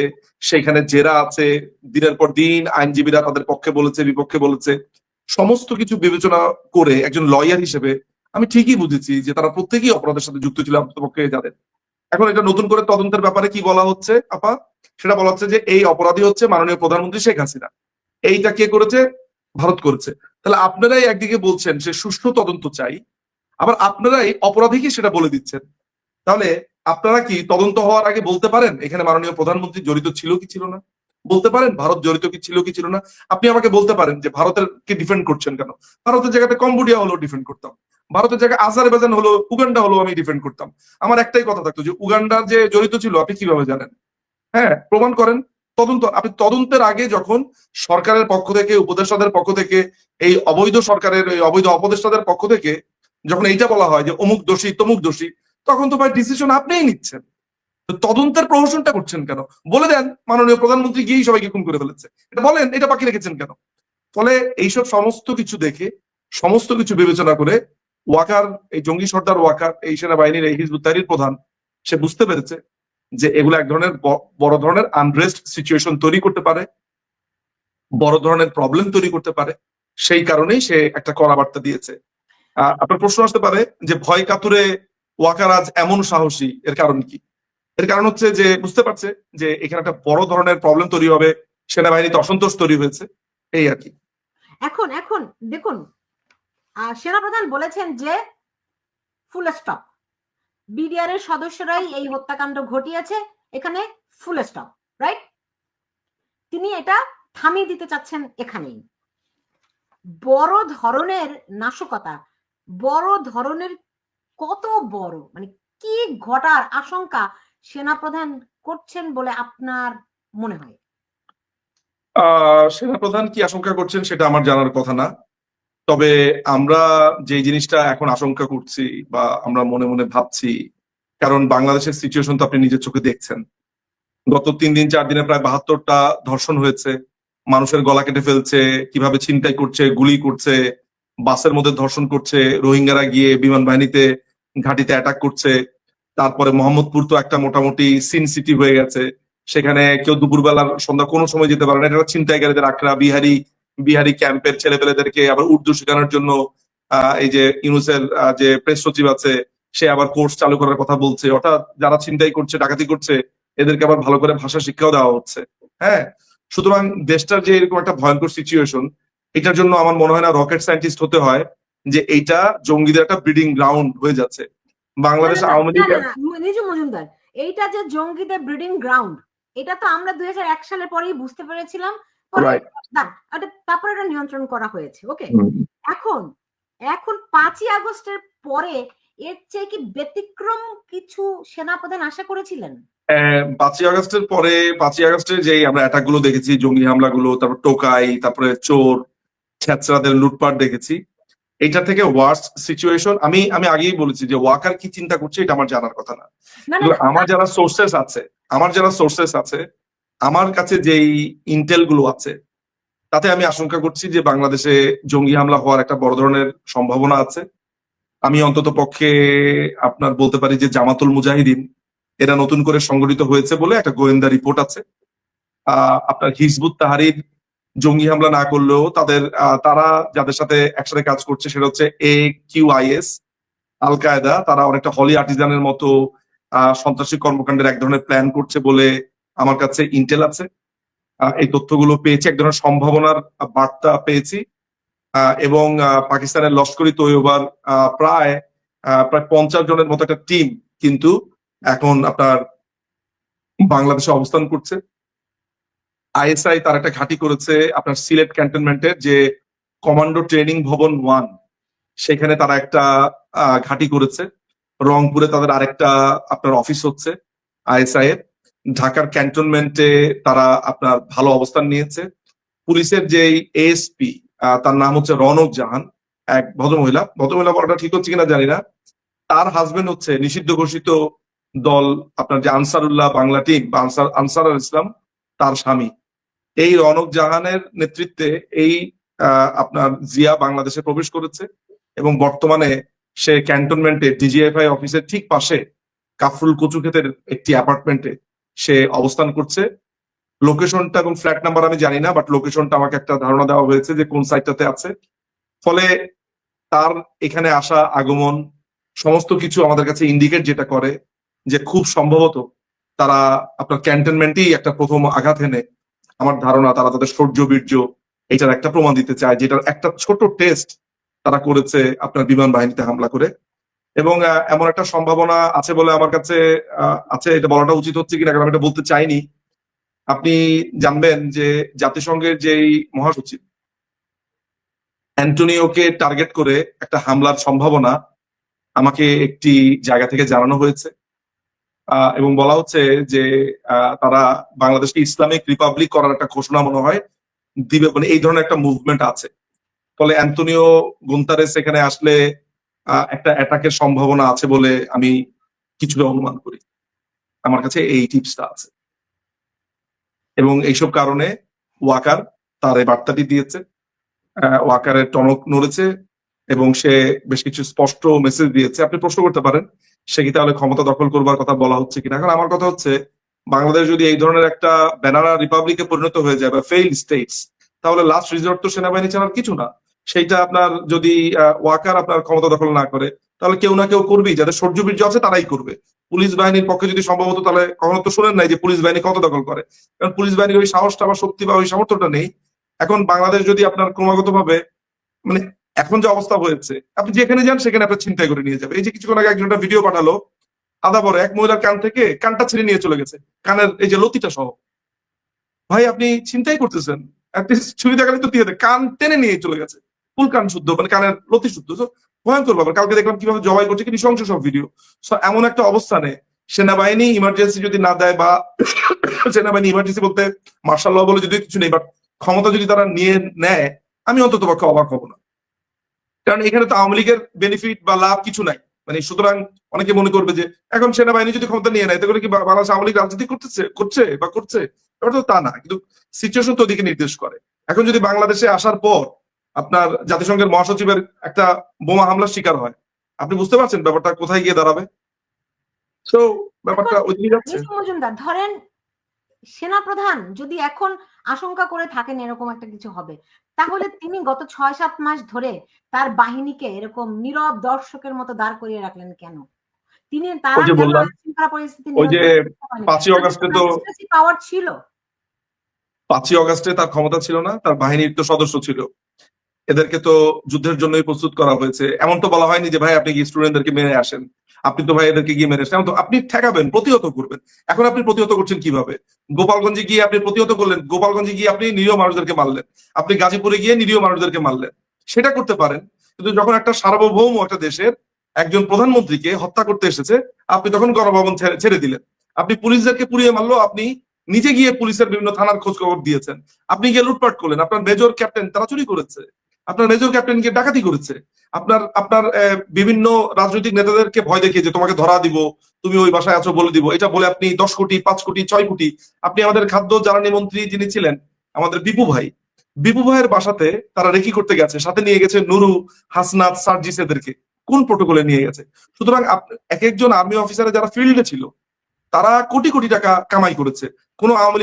সেখানে জেরা আছে, দিনের পর দিন আইনজীবীরা তাদের পক্ষে বলেছে, বিপক্ষে বলেছে। সমস্ত কিছু বিবেচনা করে একজন লয়ার হিসেবে আমি ঠিকই বুঝেছি যে তারা প্রত্যেকেই অপরাধের সাথে যুক্ত ছিল, পক্ষে যাদের। এখন এটা নতুন করে তদন্তের ব্যাপারে কি বলা হচ্ছে আপা? সেটা বলা হচ্ছে যে এই অপরাধী হচ্ছে মাননীয় প্রধানমন্ত্রী শেখ হাসিনা। এইটা কে করেছে? ভারত করেছে। তাহলে আপনারাই একদিকে বলছেন সে সুষ্ঠু তদন্ত চাই, আবার আপনারাই অপরাধীকে সেটা বলে দিচ্ছেন। তাহলে আপনারা কি তদন্ত হওয়ার আগে বলতে পারেন এখানে মাননীয় প্রধানমন্ত্রী জড়িত ছিল কি ছিল না? বলতে পারেন ভারত জড়িত কি ছিল কি ছিল না? আপনি আমাকে বলতে পারেন যে ভারতের কে ডিফেন্ড করছেন কেন? ভারতের জায়গাতে কম্বোডিয়া হলেও ডিফেন্ড করতাম, ভারতের জায়গায় আজারবাইজান হলো, উগান্ডা হলো, আমি ডিফেন্ড করতাম। আমার একটাই কথা থাকতো যে উগান্ডার যে জড়িত ছিল আপনি কিভাবে জানেন? হ্যাঁ, প্রমাণ করেন। তদন্ত, আপনি তদন্তের আগে যখন সরকারের পক্ষ থেকে, উপদেষ্টাদের পক্ষ থেকে, এই অবৈধ সরকারের এই অবৈধ উপদেষ্টাদের পক্ষ থেকে যখন এইটা বলা হয় যে অমুক দোষী তমুক দোষী, তখন তো ভাই ডিসিশন আপনিই নিচ্ছেন। তদন্তের প্রহসনটা করছেন কেন? বলে দেন মাননীয় প্রধানমন্ত্রী গিয়েই সবাইকে খুন করে ফেলেছে, এটা বলেন, এটা বাকি রেখেছেন কেন? ফলে এইসব সমস্ত কিছু দেখে, সমস্ত কিছু বিবেচনা করে ওয়াকার, এই জঙ্গি সর্দার ওয়াকার, এই সেনাবাহিনীর এই হিজবুত তাহরির প্রধান, সে বুঝতে পেরেছে যে এগুলো এক ধরনের বড় ধরনের আনরেস্ট সিচুয়েশন তৈরি করতে পারে, বড় ধরনের প্রবলেম তৈরি করতে পারে। সেই কারণেই সে একটা কড়া বার্তা দিয়েছে। আপনার প্রশ্ন আসতে পারে যে ভয় কাতুরে ওয়াকার আজ এমন সাহসী, এর কারণ কি? এর কারণ হচ্ছে যে বুঝতে পারছে যে এখানে একটা বড় ধরনের প্রবলেম তৈরি হবে, সেনাবাহিনীতে অসন্তোষ তৈরি হয়েছে, এই আর কি। এখন এখন দেখুন, সেনাপ্রধান বলেছেন যে ফুল স্টপ, বিডিআর এর সদস্যরাই এই হত্যাকাণ্ড ঘটিয়েছে, এখানে ফুল স্টপ, রাইট? তিনি এটা থামিয়ে দিতে চাচ্ছেন এখানেই। বড় ধরনের নাশকতা, বড় ধরনের, কত বড়, মানে কি ঘটার আশঙ্কা সেনাপ্রধান করছেন বলে আপনার মনে হয়? সেনাপ্রধান কি আশঙ্কা করছেন সেটা আমার জানার কথা না। তবে আমরা যে জিনিসটা এখন আশঙ্কা করছি বা আমরা মনে মনে ভাবছি, কারণ বাংলাদেশের সিচুয়েশন তো আপনি নিজের চোখে দেখছেন। গত 3 দিন 4 দিনে প্রায় 72টা ধর্ষণ হয়েছে, মানুষের গলা কেটে ফেলছে, কিভাবে ছিনতাই করছে, গুলি করছে, বাসের মধ্যে ধর্ষণ করছে, রোহিঙ্গারা গিয়ে বিমান বাহিনীতে ঘাঁটিতে অ্যাটাক করছে। তারপরে মোহাম্মদপুর তো একটা মোটামুটি সিন সিটি হয়ে গেছে, সেখানে কেউ দুপুরবেলার সন্ধ্যা কোনো সময় যেতে পারে না, এটা ছিনতাইকারীদের আখড়া। বিহারি ক্যাম্পের ছেলেপেলেদেরকে আবার উর্দু শেখানোর জন্য এই যে ইউনুসের যে প্রেস সচিব আছে সে আবার কোর্স চালু করার কথা বলছে, অর্থাৎ যারা ছিনতাই করছে, ডাকাতি করছে, এদেরকে আবার ভালো করে ভাষা শিক্ষাও দেওয়া হচ্ছে। হ্যাঁ, সুতরাং দেশটার যে এরকম একটা ভয়ঙ্কর সিচুয়েশন, এটার জন্য আমার মনে হয় না রকেট সায়েন্টিস্ট হতে হয় যে এইটা জঙ্গিদের একটা ব্রিডিং গ্রাউন্ড হয়ে যাচ্ছে। বাংলাদেশ আওয়ামী লীগ নিজু মজুমদার, এইটা যে জঙ্গিদের ব্রিডিং গ্রাউন্ড, এটা তো আমরা 2001 সালের পরেই বুঝতে পেরেছিলাম, তারপরে এটা নিয়ন্ত্রণ করা হয়েছে। ওকে, এখন 5ই আগস্টের পরে এর চেয়ে কি ব্যতিক্রম কিছু সেনাপ্রধান আশা করেছিলেন? 5ই আগস্টের পরে, 5ই আগস্টের যে আমরা অ্যাটাক গুলো দেখেছি, জঙ্গি হামলাগুলো, তারপর টোকাই, তারপরে চোর ছেচরাদের লুটপাট দেখেছি, এটা থেকে ওয়ার্স সিচুয়েশন। আমি আগেই বলেছি যে ওয়াকার কি চিন্তা করছে এটা আমার জানার কথা না। আমার যারা সোর্সেস আছে, আমার কাছে যেই ইন্টেল গুলো আছে, তাতে আমি আশঙ্কা করছি যে বাংলাদেশে জঙ্গি হামলা হওয়ার একটা বড় ধরনের সম্ভাবনা আছে। আমি অন্তত পক্ষে আপনার বলতে পারি যে জামাতুল মুজাহিদিন এরা নতুন করে সংগঠিত হয়েছে বলে একটা গোয়েন্দা রিপোর্ট আছে। আপনার হিজবুত তাহরির জঙ্গি হামলা না করলেও তারা যাদের সাথে একসাথে কাজ করছে সেটা হচ্ছে AQIS, আল কায়দা, তারা অনেকটা হলি আর্টিজানের মতো সন্ত্রাসী কর্মকাণ্ডের এক ধরনের প্ল্যান করছে বলে আমার কাছে ইন্টেল আছে। এই তথ্যগুলো পেয়েছি, এক ধরনের সম্ভাবনার বার্তা পেয়েছি। এবং পাকিস্তানের লস্করি তৈয়বার প্রায় 50 জনের মতো একটা টিম কিন্তু এখন আপনার বাংলাদেশে অবস্থান করছে। ISI তার একটা ঘাঁটি করেছে আপনার সিলেট ক্যান্টনমেন্টের যে কমান্ডো ট্রেনিং ভবন 1, সেখানে তারা একটা ঘাঁটি করেছে। রংপুরে তাদের আরেকটা আপনার অফিস হচ্ছে ISI এর। ঢাকার ক্যান্টনমেন্টে তারা আপনার ভালো অবস্থান নিয়েছে। পুলিশের যে ASP, তার নাম হচ্ছে রনক জাহান, এক ভদ্রমহিলা বলাটা ঠিক হচ্ছে কিনা জানি না, তার হাজবেন্ড হচ্ছে নিষিদ্ধ ঘোষিত দল আপনার যে আনসারুল্লাহ বাংলা টিম বা আনসার ইসলাম, তার স্বামী। এই রনক জাহানের নেতৃত্বে এই আপনার জিয়া বাংলাদেশে প্রবেশ করেছে এবং বর্তমানে সে ক্যান্টনমেন্টে DGFI অফিসের ঠিক পাশে কাফরুল কচুক্ষেতের একটি অ্যাপার্টমেন্টে সে অবস্থান করছে। লোকেশনটা এবং ফ্ল্যাট নাম্বার আমি জানি না, বাট লোকেশনটা আমাকে একটা ধারণা দেওয়া হয়েছে যে কোন সাইটটাতে আছে। ফলে তার এখানে আসা, আগমন, সমস্ত কিছু আমাদের কাছে ইন্ডিকেট যেটা করে যে খুব সম্ভবত তারা আপনার ক্যান্টনমেন্টেই একটা প্রথম আঘাত এনে, আমার ধারণা তারা তাদের শৌর্য বীর্য এটার একটা প্রমাণ দিতে চায়, যেটার একটা ছোট টেস্ট তারা করেছে আপনার বিমান বাহিনীতে হামলা করে। এবং এমন একটা সম্ভাবনা আছে বলে আমার কাছে আছে, এটা বলাটা উচিত হচ্ছে কিনা কারণ আমি এটা বলতে চাইনি। আপনি জানবেন যে জাতিসংঘের যেই মহাসচিব অ্যান্টোনিওকে টার্গেট করে একটা হামলার সম্ভাবনা আমাকে একটি জায়গা থেকে জানানো হয়েছে এবং বলা হচ্ছে যে তারা বাংলাদেশকে ইসলামিক রিপাবলিক করার একটা ঘোষণা মনে হয় দিবে, মানে এই ধরনের একটা মুভমেন্ট আছে। ফলে অ্যান্টোনিও গুন্তারেস এখানে আসলে একটা অ্যাটাকের সম্ভাবনা আছে বলে আমি কিছুটা অনুমান করি। আমার কাছে এই টিপসটা আছে এবং এইসব কারণে ওয়াকার তার এই বার্তাটি দিয়েছে। ওয়াকারের টনক নড়েছে এবং সে বেশ কিছু স্পষ্ট মেসেজ দিয়েছে। আপনি প্রশ্ন করতে পারেন সে কি তাহলে ক্ষমতা দখল করবার কথা বলা হচ্ছে কিনা। এখন আমার কথা হচ্ছে বাংলাদেশ যদি এই ধরনের একটা ব্যানানা রিপাবলিকে পরিণত হয়ে যায় বা ফেইল্ড স্টেটস, তাহলে লাস্ট রিসর্ট তো সেনাবাহিনী ছাড়ার কিছু না। সেইটা আপনার যদি ওয়াকার আপনার ক্ষমতা দখল না করে তাহলে কেউ না কেউ করবেই, যাদের সৌর্য বীর্য আছে তারাই করবে। পুলিশ বাহিনীর পক্ষে যদি সম্ভবত, তাহলে কখনো তো শোনেন নাই যে পুলিশ বাহিনী ক্ষমতা দখল করে, কারণ পুলিশ বাহিনীর ওই সাহসটা বা শক্তি বা ওই সামর্থ্যটা নেই। এখন বাংলাদেশ যদি আপনার ক্রমাগত ভাবে, মানে এখন যে অবস্থা হয়েছে, আপনি যেখানে যান সেখানে আপনার ছিনতাই করে নিয়ে যাবে। এই যে কিছুক্ষণ আগে একজনটা ভিডিও পাঠালো, আদা বড় এক মহিলার কান থেকে কানটা ছিঁড়ে নিয়ে চলে গেছে, কানের এই যে লতিটা সহ। ভাই আপনি ছিনতাই করতেছেন, ছুরি দেখালে তো দিয়ে কান টেনে নিয়ে চলে গেছে, ফুল কান শুদ্ধ, মানে কানের লতি শুদ্ধ। ভয়ঙ্কর ব্যাপার। কালকে দেখলাম কিভাবে জবাই করছে, কি নৃশংস সব ভিডিও। এমন একটা অবস্থানে সেনাবাহিনী ইমার্জেন্সি যদি না দেয়, বা সেনাবাহিনী ইমার্জেন্সি বলতে মার্শাল ল বলে যদি কিছু নেই, বাট ক্ষমতা যদি তারা নিয়ে নেয়, আমি অন্তত পক্ষে অবাক হব না। কারণ এখানে তো আওয়ামী লীগের বেনিফিট বা লাভ কিছু নাই। মানে সুতরাং অনেকে মনে করবে যে এখন সেনাবাহিনী যদি ক্ষমতা নিয়ে নেয় তাহলে কি বাংলাদেশ আওয়ামী লীগ রাজনীতি করছে, এটা তো তা না, কিন্তু সিচুয়েশন তো ওদিকে নির্দেশ করে। এখন যদি বাংলাদেশে আসার পর আপনার জাতিসংঘের মহাসচিবের একটা বোমা হামলার শিকার হয়, আপনি বুঝতে পারছেন ব্যাপারটা কোথায় গিয়ে দাঁড়াবে। তো ব্যাপারটা ওইদিকে যাচ্ছে। মজুমদার, ধরেন সেনাপ্রধান যদি এখন আশঙ্কা করে থাকেন এরকম একটা কিছু হবে, তাহলে তিনি গত 6-7 মাস ধরে তার বাহিনীকে এরকম নীরব দর্শকের মতো দাঁড় করিয়ে রাখলেন কেন? তিনি ওই তারা যে কেন বললাম, আইনশৃঙ্খলা পরিস্থিতি ওই যে নিয়ন্ত্রণে 5ই অগাস্টে তো পাওয়ার ছিল। 5ই অগাস্টে তার ক্ষমতা ছিল না, তার বাহিনীর তো সদস্য ছিল, এদেরকে তো যুদ্ধের জন্যই প্রস্তুত করা হয়েছে। এমন তো বলা হয়নি যে ভাই আপনি কি স্টুডেন্টদেরকে মেরে আসেন, আপনি তো ভাই এদেরকে গিয়ে মেরে আসেন। এমন তো আপনি ঠেকাবেন, প্রতিহত করবেন। এখন আপনি প্রতিহত করছেন কিভাবে? গোপালগঞ্জে গিয়ে আপনি প্রতিহত করলেন, গোপালগঞ্জে গিয়ে আপনি নিরীহ মানুষদেরকে মারলেন, আপনি গাজীপুরে গিয়ে নিরীহ মানুষদেরকে মারলেন, সেটা করতে পারেন। কিন্তু যখন একটা সার্বভৌম একটা দেশের একজন প্রধানমন্ত্রীকে হত্যা করতে এসেছে, আপনি তখন গণভবন ছেড়ে দিলেন। আপনি পুলিশদেরকে পুড়িয়ে মারলো, আপনি নিজে গিয়ে পুলিশের বিভিন্ন থানার খোঁজ খবর দিয়েছেন, আপনি গিয়ে লুটপাট করলেন, আপনার মেজর ক্যাপ্টেন তারা চুরি করেছে, আপনার মেজর ক্যাপ্টেনকে ডাকাতি করেছে, আপনার আপনার বিভিন্ন রাজনৈতিক নেতাদেরকে ভয় দেখিয়ে যে তোমাকে ধরা দিব, তুমি ওই বাসায় আছো বলে দিব, এটা বলে আপনি 10 কোটি 5 কোটি 6 কোটি, আপনি আমাদের খাদ্য জ্বালানি মন্ত্রী যিনি ছিলেন আমাদের বিপু ভাইয়ের বাসাতে তারা রেকি করতে গেছে, সাথে নিয়ে গেছে নুরু, হাসনাত, সার্জিস, এদেরকে কোন প্রোটোকলে নিয়ে গেছে? সুতরাং এক একজন আর্মি অফিসারে যারা ফিল্ডে ছিল তারা কোটি কোটি টাকা কামাই করেছে। কোন আওয়ামী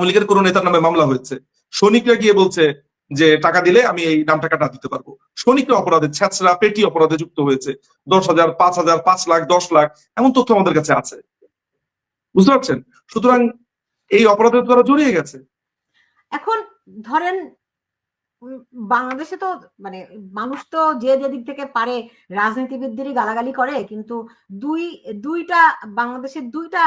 লীগের কোন নেতার নামে মামলা হয়েছে, সৈনিকরা গিয়ে বলছে যে টাকা দিলে আমি এই নামটা কাটা দিতে পারবো। সৈনিকরা অপরাধে, ছ্যাঁচড়া পেটি অপরাধে যুক্ত হয়েছে, 10,000, 5,000, 5 লাখ, 10 লাখ, এমন তথ্য আমাদের কাছে আছে। বুঝতে পারছেন? সুতরাং এই অপরাধের দ্বারা জড়িয়ে গেছে। এখন ধরেন বাংলাদেশে তো মানে মানুষ তো যে দিক থেকে পারে রাজনীতিবিদদেরই গালাগালি করে, কিন্তু দুইটা বাংলাদেশের দুইটা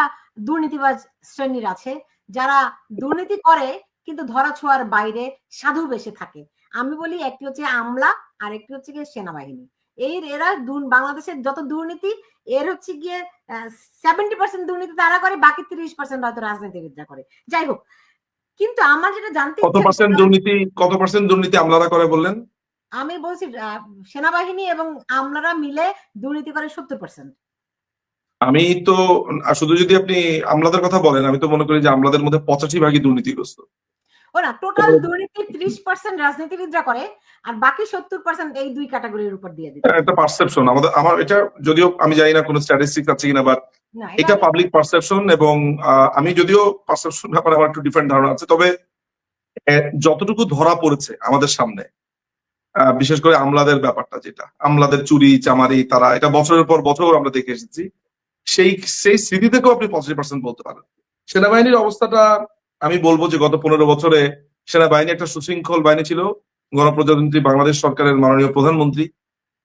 দুর্নীতিবাজ শ্রেণীর আছে যারা দুর্নীতি করে কিন্তু ধরা ছোঁয়ার বাইরে সাধু বেশে থাকে। আমি বলি একটি হচ্ছে আমলা আর একটি হচ্ছে গিয়ে সেনাবাহিনী। এরা বাংলাদেশের যত দুর্নীতি এর হচ্ছে গিয়ে 70% দুর্নীতি তারা করে, বাকি 30% হয়তো রাজনীতিবিদরা করে। যাই হোক, কিন্তু আমার যেটা জানতে কত পার্সেন্ট দুর্নীতি আমলারা করে বললেন? আমি বলছি সেনাবাহিনী এবং আমলারা মিলে দুর্নীতি করে 70%। আমি তো শুধু যদি আপনি আমলাদের কথা বলেন, আমি তো মনে করি যে আমলাদের মধ্যে 85 ভাগই দুর্নীতিগ্রস্ত। ও না, টোটাল দুর্নীতি 30% রাজনীতিবিদরা করে আর বাকি 70% এই দুই ক্যাটাগরির উপর দিয়ে দিতে। একটা পারসেপশন আমার এটা, যদিও আমি জানি না কোনো স্ট্যাটিস্টিক্স আছে কিনা, বাট এটা পাবলিক পারসেপশন। এবং আমি যদিও পারসেপশন ব্যাপারে আমার একটু ডিফারেন্ট ধারণা আছে, তবে যতটুকু ধরা পড়েছে আমাদের সামনে, বিশেষ করে আমলাদের ব্যাপারটা, যেটা আমলাদের চুরি চামারি, তারা এটা বছরের পর বছর আমরা দেখে এসেছি, সেই স্মৃতি থেকেও আপনি 85% বলতে পারেন। সেনাবাহিনীর অবস্থাটা আমি বলবো যে গত 15 বছরে সেনাবাহিনী একটা সুশৃঙ্খল বাহিনী ছিল। গণপ্রজাতন্ত্রী বাংলাদেশ সরকারের মাননীয় প্রধানমন্ত্রী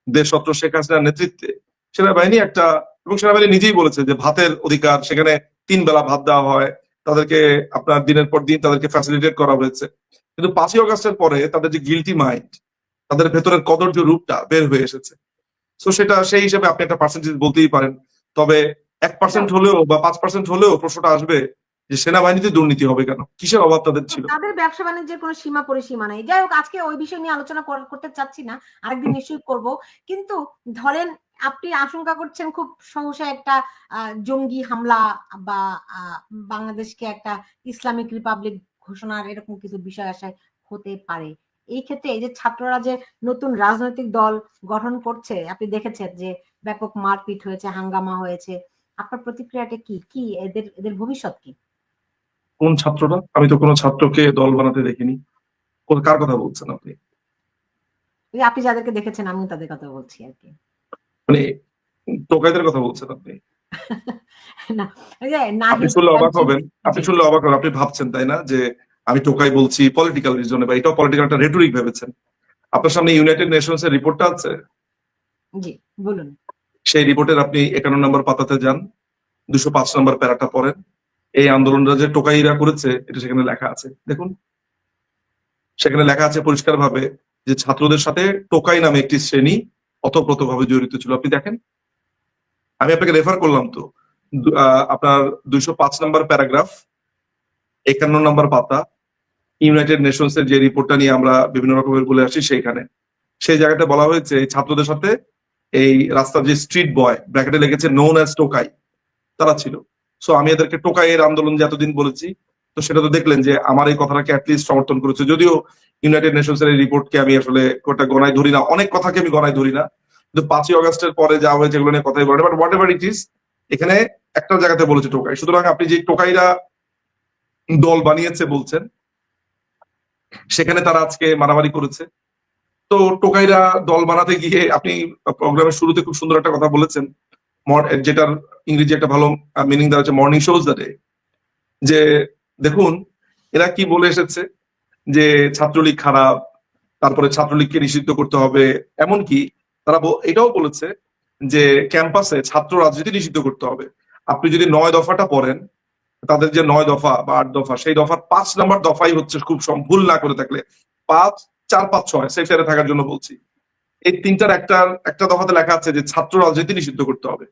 দেশরত্ন শেখ হাসিনার নেতৃত্বে সেনাবাহিনী একটা, এবং সেনাবাহিনী নিজেই বলেছে যে ভাতের অধিকার, সেখানে 3 বেলা ভাত দেওয়া হয় তাদেরকে, আপনার দিনের পর দিন তাদেরকে ফ্যাসিলিটেট করা হয়েছে। কিন্তু 5ই অগাস্টের পরে তাদের যে গিলটি মাইন্ড, তাদের ভেতরের কদর্য রূপটা বের হয়ে এসেছে। তো সেটা সেই হিসেবে আপনি একটা পার্সেন্টেজ বলতেই পারেন। তবে 1% হলেও বা 5% হলেও প্রশ্নটা আসবে যে সেনাবাহিনীতে দুর্নীতি হবে কেন, কিসের অভাব তাদের ছিল? তাদের ব্যবসা বাণিজ্যের কোনো সীমা পরিসীমা নাই। যাই হোক, আজকে ওই বিষয় নিয়ে আলোচনা করতে চাচ্ছি না, আরেকদিন নিশ্চয়ই করব। কিন্তু ধরেন আপনি আশঙ্কা করছেন খুব সহসা একটা জঙ্গি হামলা বা বাংলাদেশকে একটা ইসলামিক রিপাবলিক ঘোষণার এরকম কিছু বিষয় আশায় হতে পারে। এই ক্ষেত্রে এই যে ছাত্ররা যে নতুন রাজনৈতিক দল গঠন করছে, আপনি দেখেছেন যে ব্যাপক মারপিট হয়েছে, হাঙ্গামা হয়েছে, আপনার প্রতিক্রিয়াটা কি এদের ভবিষ্যৎ কি? কোন ছাত্ররা? আমি তো কোনো ছাত্রকে দল বানাতে দেখিনি। কার কথা বলছেন আপনি? আপনি যাদেরকে দেখেছেন আমি তাদের কথা বলছি আর কি। মানে টোকাইদের কথা বলছেন আপনি? আপনি শুনলে অবাক হবেন, আপনি ভাবছেন তাই না যে আমি টোকাই বলছি পলিটিক্যাল রিজনে, বা এটাও পলিটিক্যাল একটা রেটরিক ভেবেছেন। আপনার সামনে ইউনাইটেড নেশনস এর রিপোর্টটা আছে। জি বলুন। সেই রিপোর্টের আপনি 51 নম্বর পাতাতে যান, 205 নম্বর প্যারাটা পড়েন। এই আন্দোলনটা যে টোকাইরা করেছে এটা সেখানে লেখা আছে, দেখুন। সেখানে লেখা আছে পরিষ্কার ভাবে যে ছাত্রদের সাথে টোকাই নামে একটি শ্রেণী অতপ্রতভাবে জড়িত ছিল। আপনি দেখেন, আমি আপনাকে রেফার করলাম তো, আপনার 205 নম্বর প্যারাগ্রাফ, 51 নম্বর পাতা, ইউনাইটেড নেশনস এর যে রিপোর্টটা নিয়ে আমরা বিভিন্ন রকমের বলে আসি, সেইখানে সেই জায়গাটা বলা হয়েছে এই ছাত্রদের সাথে এই রাস্তার যে স্ট্রিট বয়, ব্র্যাকেটে লেগেছে নোন অ্যাজ টোকাই, তারা ছিল। সো আমি এদেরকে টোকাইয়ের আন্দোলন যে এতদিন বলেছি, তো সেটা তো দেখলেন যে আমার এই কথাটাকে অ্যাটলিস্ট সমর্থন করেছে। যদিও ইউনাইটেড নেশনস এর এই রিপোর্টকে আমি আসলে ওটা গণায় ধরি না, অনেক কথাকে আমি গণায় ধরি না, কিন্তু 5ই অগাস্টের পরে যা হয়েছে এগুলো নিয়ে কথাই বলে, but what ever it is, এখানে একটা জায়গাতে বলেছে টোকাই। সুতরাং আপনি যে টোকাইরা দল বানিয়েছে বলছেন, সেখানে তারা আজকে মারামারি করেছে। তো টোকাইরা দল বানাতে গিয়ে আপনি প্রোগ্রামের শুরুতে খুব সুন্দর একটা কথা বলেছেন যেটার ইংরেজি একটা ভালো মিনিং দেওয়া হচ্ছে মর্নিং শোজ দ্য ডে। যে দেখুন এরা কি বলে এসেছে যে ছাত্রলীগ খারাপ, তারপরে ছাত্রলীগকে নিষিদ্ধ করতে হবে, এমনকি তারা এটাও বলেছে যে ক্যাম্পাসে ছাত্র রাজনীতি নিষিদ্ধ করতে হবে। আপনি যদি 9 দফাটা পড়েন, তাদের যে 9 দফা বা 8 দফা, সেই দফার 5 নম্বর দফাই হচ্ছে, খুব ভুল না করে থাকলে 5, 4, 5, 6 সেফারে থাকার জন্য বলছি, এই তিনটার একটা দফাতে লেখা আছে যে ছাত্র রাজনীতি নিষিদ্ধ করতে হবে,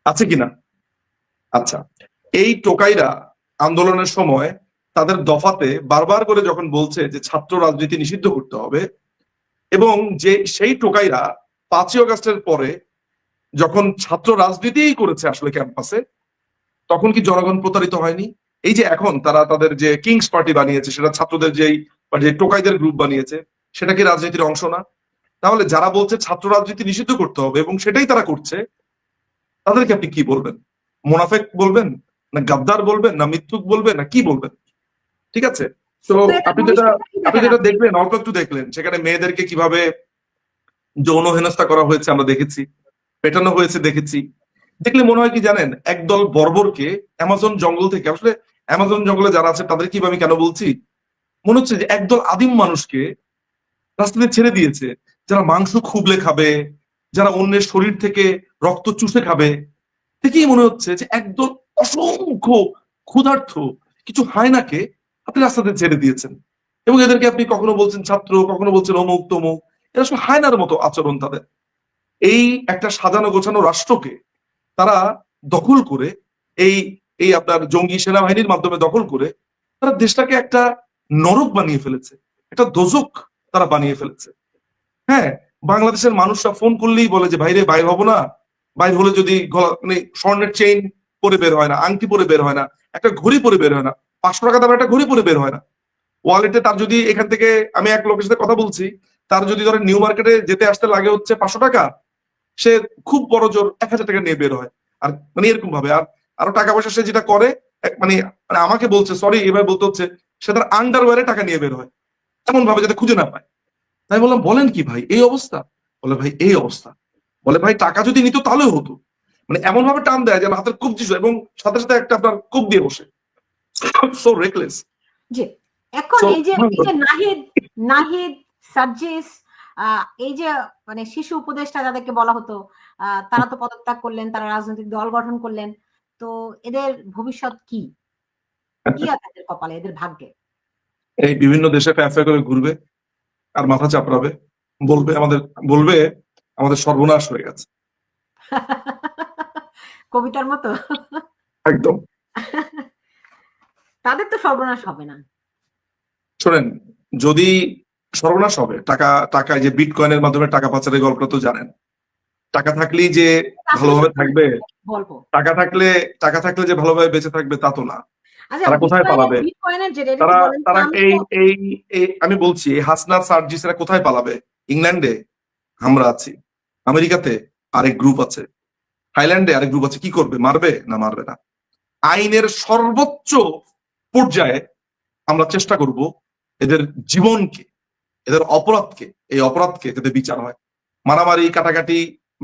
আছে কিনা? আচ্ছা, এই টোকাইরা আন্দোলনের সময় তাদের দফাতে বারবার করে যখন বলছে যে ছাত্র রাজনীতি নিষিদ্ধ করতে হবে, এবং যে সেই টোকাইরা 5ই অগস্টের পরে যখন ছাত্র রাজনীতিই করেছে আসলে ক্যাম্পাসে, তখন কি জনগণ প্রতারিত হয়নি? এই যে এখন তারা তাদের যে কিংস পার্টি বানিয়েছে, সেটা ছাত্রদের যে টোকাইদের গ্রুপ বানিয়েছে, সেটা কি রাজনীতির অংশ না? তাহলে যারা বলছে ছাত্র রাজনীতি নিষিদ্ধ করতে হবে এবং সেটাই তারা করছে, তাদেরকে আপনি কি বলবেন? মোনাফেক বলবেন, না গাদ্দার বলবেন, না মিথ্যুক বলবেন, না কি বলবেন? ঠিক আছে, তো আপনি যেটা দেখলেন, অল্প একটু দেখলেন, সেখানে মেয়েদেরকে কিভাবে যৌন হেনস্থা করা হয়েছে আমরা দেখেছি, পেটানো হয়েছে দেখেছি। দেখলে মনে হয় কি জানেন, একদল বর্বরকে অ্যামাজন জঙ্গল থেকে, আসলে অ্যামাজন জঙ্গলে যারা আছে তাদের কি আমি কেন বলছি, মনে হচ্ছে যে একদল আদিম মানুষকে রাস্তাতে ছেড়ে দিয়েছে, যারা মাংস খুবলে খাবে, যারা অন্যের শরীর থেকে রক্ত চুষে খাবে। দেখেই মনে হচ্ছে যে একদল অসংখ্য ক্ষুধার্ত কিছু হায়নাকে আপনি রাস্তাতে ছেড়ে দিয়েছেন, এবং এদেরকে আপনি কখনো বলছেন ছাত্র, কখনো বলছেন অমুক তমুক। এটা আসলে হায়নার মতো আচরণ তাদের। এই একটা সাজানো গোছানো রাষ্ট্রকে তারা দখল করে, এই এই আপনার জঙ্গি সেনাবাহিনীর মাধ্যমে দখল করে তারা দেশটাকে একটা নরক বানিয়ে ফেলেছে, একটা দোজক তারা বানিয়ে ফেলেছে। হ্যাঁ, বাংলাদেশের মানুষরা ফোন করলেই বলে যে ভাইরে বাইর হবো না, বাইর হলে যদি মানে স্বর্ণের চেইন পরে বের হয় না, আংটি পরে বের হয় না, একটা ঘড়ি পরে বের হয় না, 500 টাকা দামের একটা ঘড়ি পরে বের হয় না, ওয়ালেটে তার যদি এখান থেকে, আমি এক লোকের সাথে কথা বলছি, তার যদি ধরেন নিউ মার্কেটে যেতে আসতে লাগে হচ্ছে 500 টাকা, সে খুব বড় জোর 1000 টাকা নিয়ে বের হয়। আর মানে এরকম ভাবে আর আরো টাকা পয়সা সে যেটা করে, মানে মানে আমাকে বলছে, সরি এভাবে বলতে হচ্ছে, সে তার আন্ডারওয়্যারে টাকা নিয়ে বের হয়, এমন ভাবে যাতে খুঁজে না পায়। তাই বললাম বলেন কি ভাই এই অবস্থা? বলে ভাই এই অবস্থা। বলে ভাই টাকা যদি নিত তাহলেও হতো। মানে এমন ভাবে টান দেয় যেন হাতের কবজি, এবং সাথে সাথে একটা আপনার কোপ দিয়ে বসে। So reckless. জি, এখন এই যে নাহিদ সার্জিস, এই যে মানে শিশু উপদেষ্টা যাদেরকে বলা হতো, তারা তো পদত্যাগ করলেন, তারা রাজনৈতিক দল গঠন করলেন। তো এদের ভবিষ্যৎ কি? কি আছে এদের কপালে, এদের ভাগ্যে? এই বিভিন্ন দেশে ফ্যাফে করে ঘুরবে আর মাথা চাপড়াবে, বলবে আমাদের সর্বনাশ হয়ে গেছে। কবিতার মতো। একদম। তাদের তো সর্বনাশ হবে না। শোনেন, যদি সর্বনাশ হবে, টাকা যে বিটকয়েনের মাধ্যমে টাকা পাচারের গল্পটা তো জানেন। টাকা থাকলেই যে ভালোভাবে থাকবে, টাকা থাকলে যে ভালোভাবে বেঁচে থাকবে তা তো না। তারা কোথায় পালাবে? তারা আমি বলছি, হাসনাত সার্জিসরা কোথায় পালাবে? ইংল্যান্ডে আমরা আছি, আমেরিকাতে আরেক গ্রুপ আছে, থাইল্যান্ডে আরেক গ্রুপ আছে। কি করবে? মারবে? না মারবে না। আইনের সর্বোচ্চ পর্যায়ে আমরা চেষ্টা করব এদের জীবনকে, এদের অপরাধকে যাতে বিচার হয়। মারামারি কাটাকাটি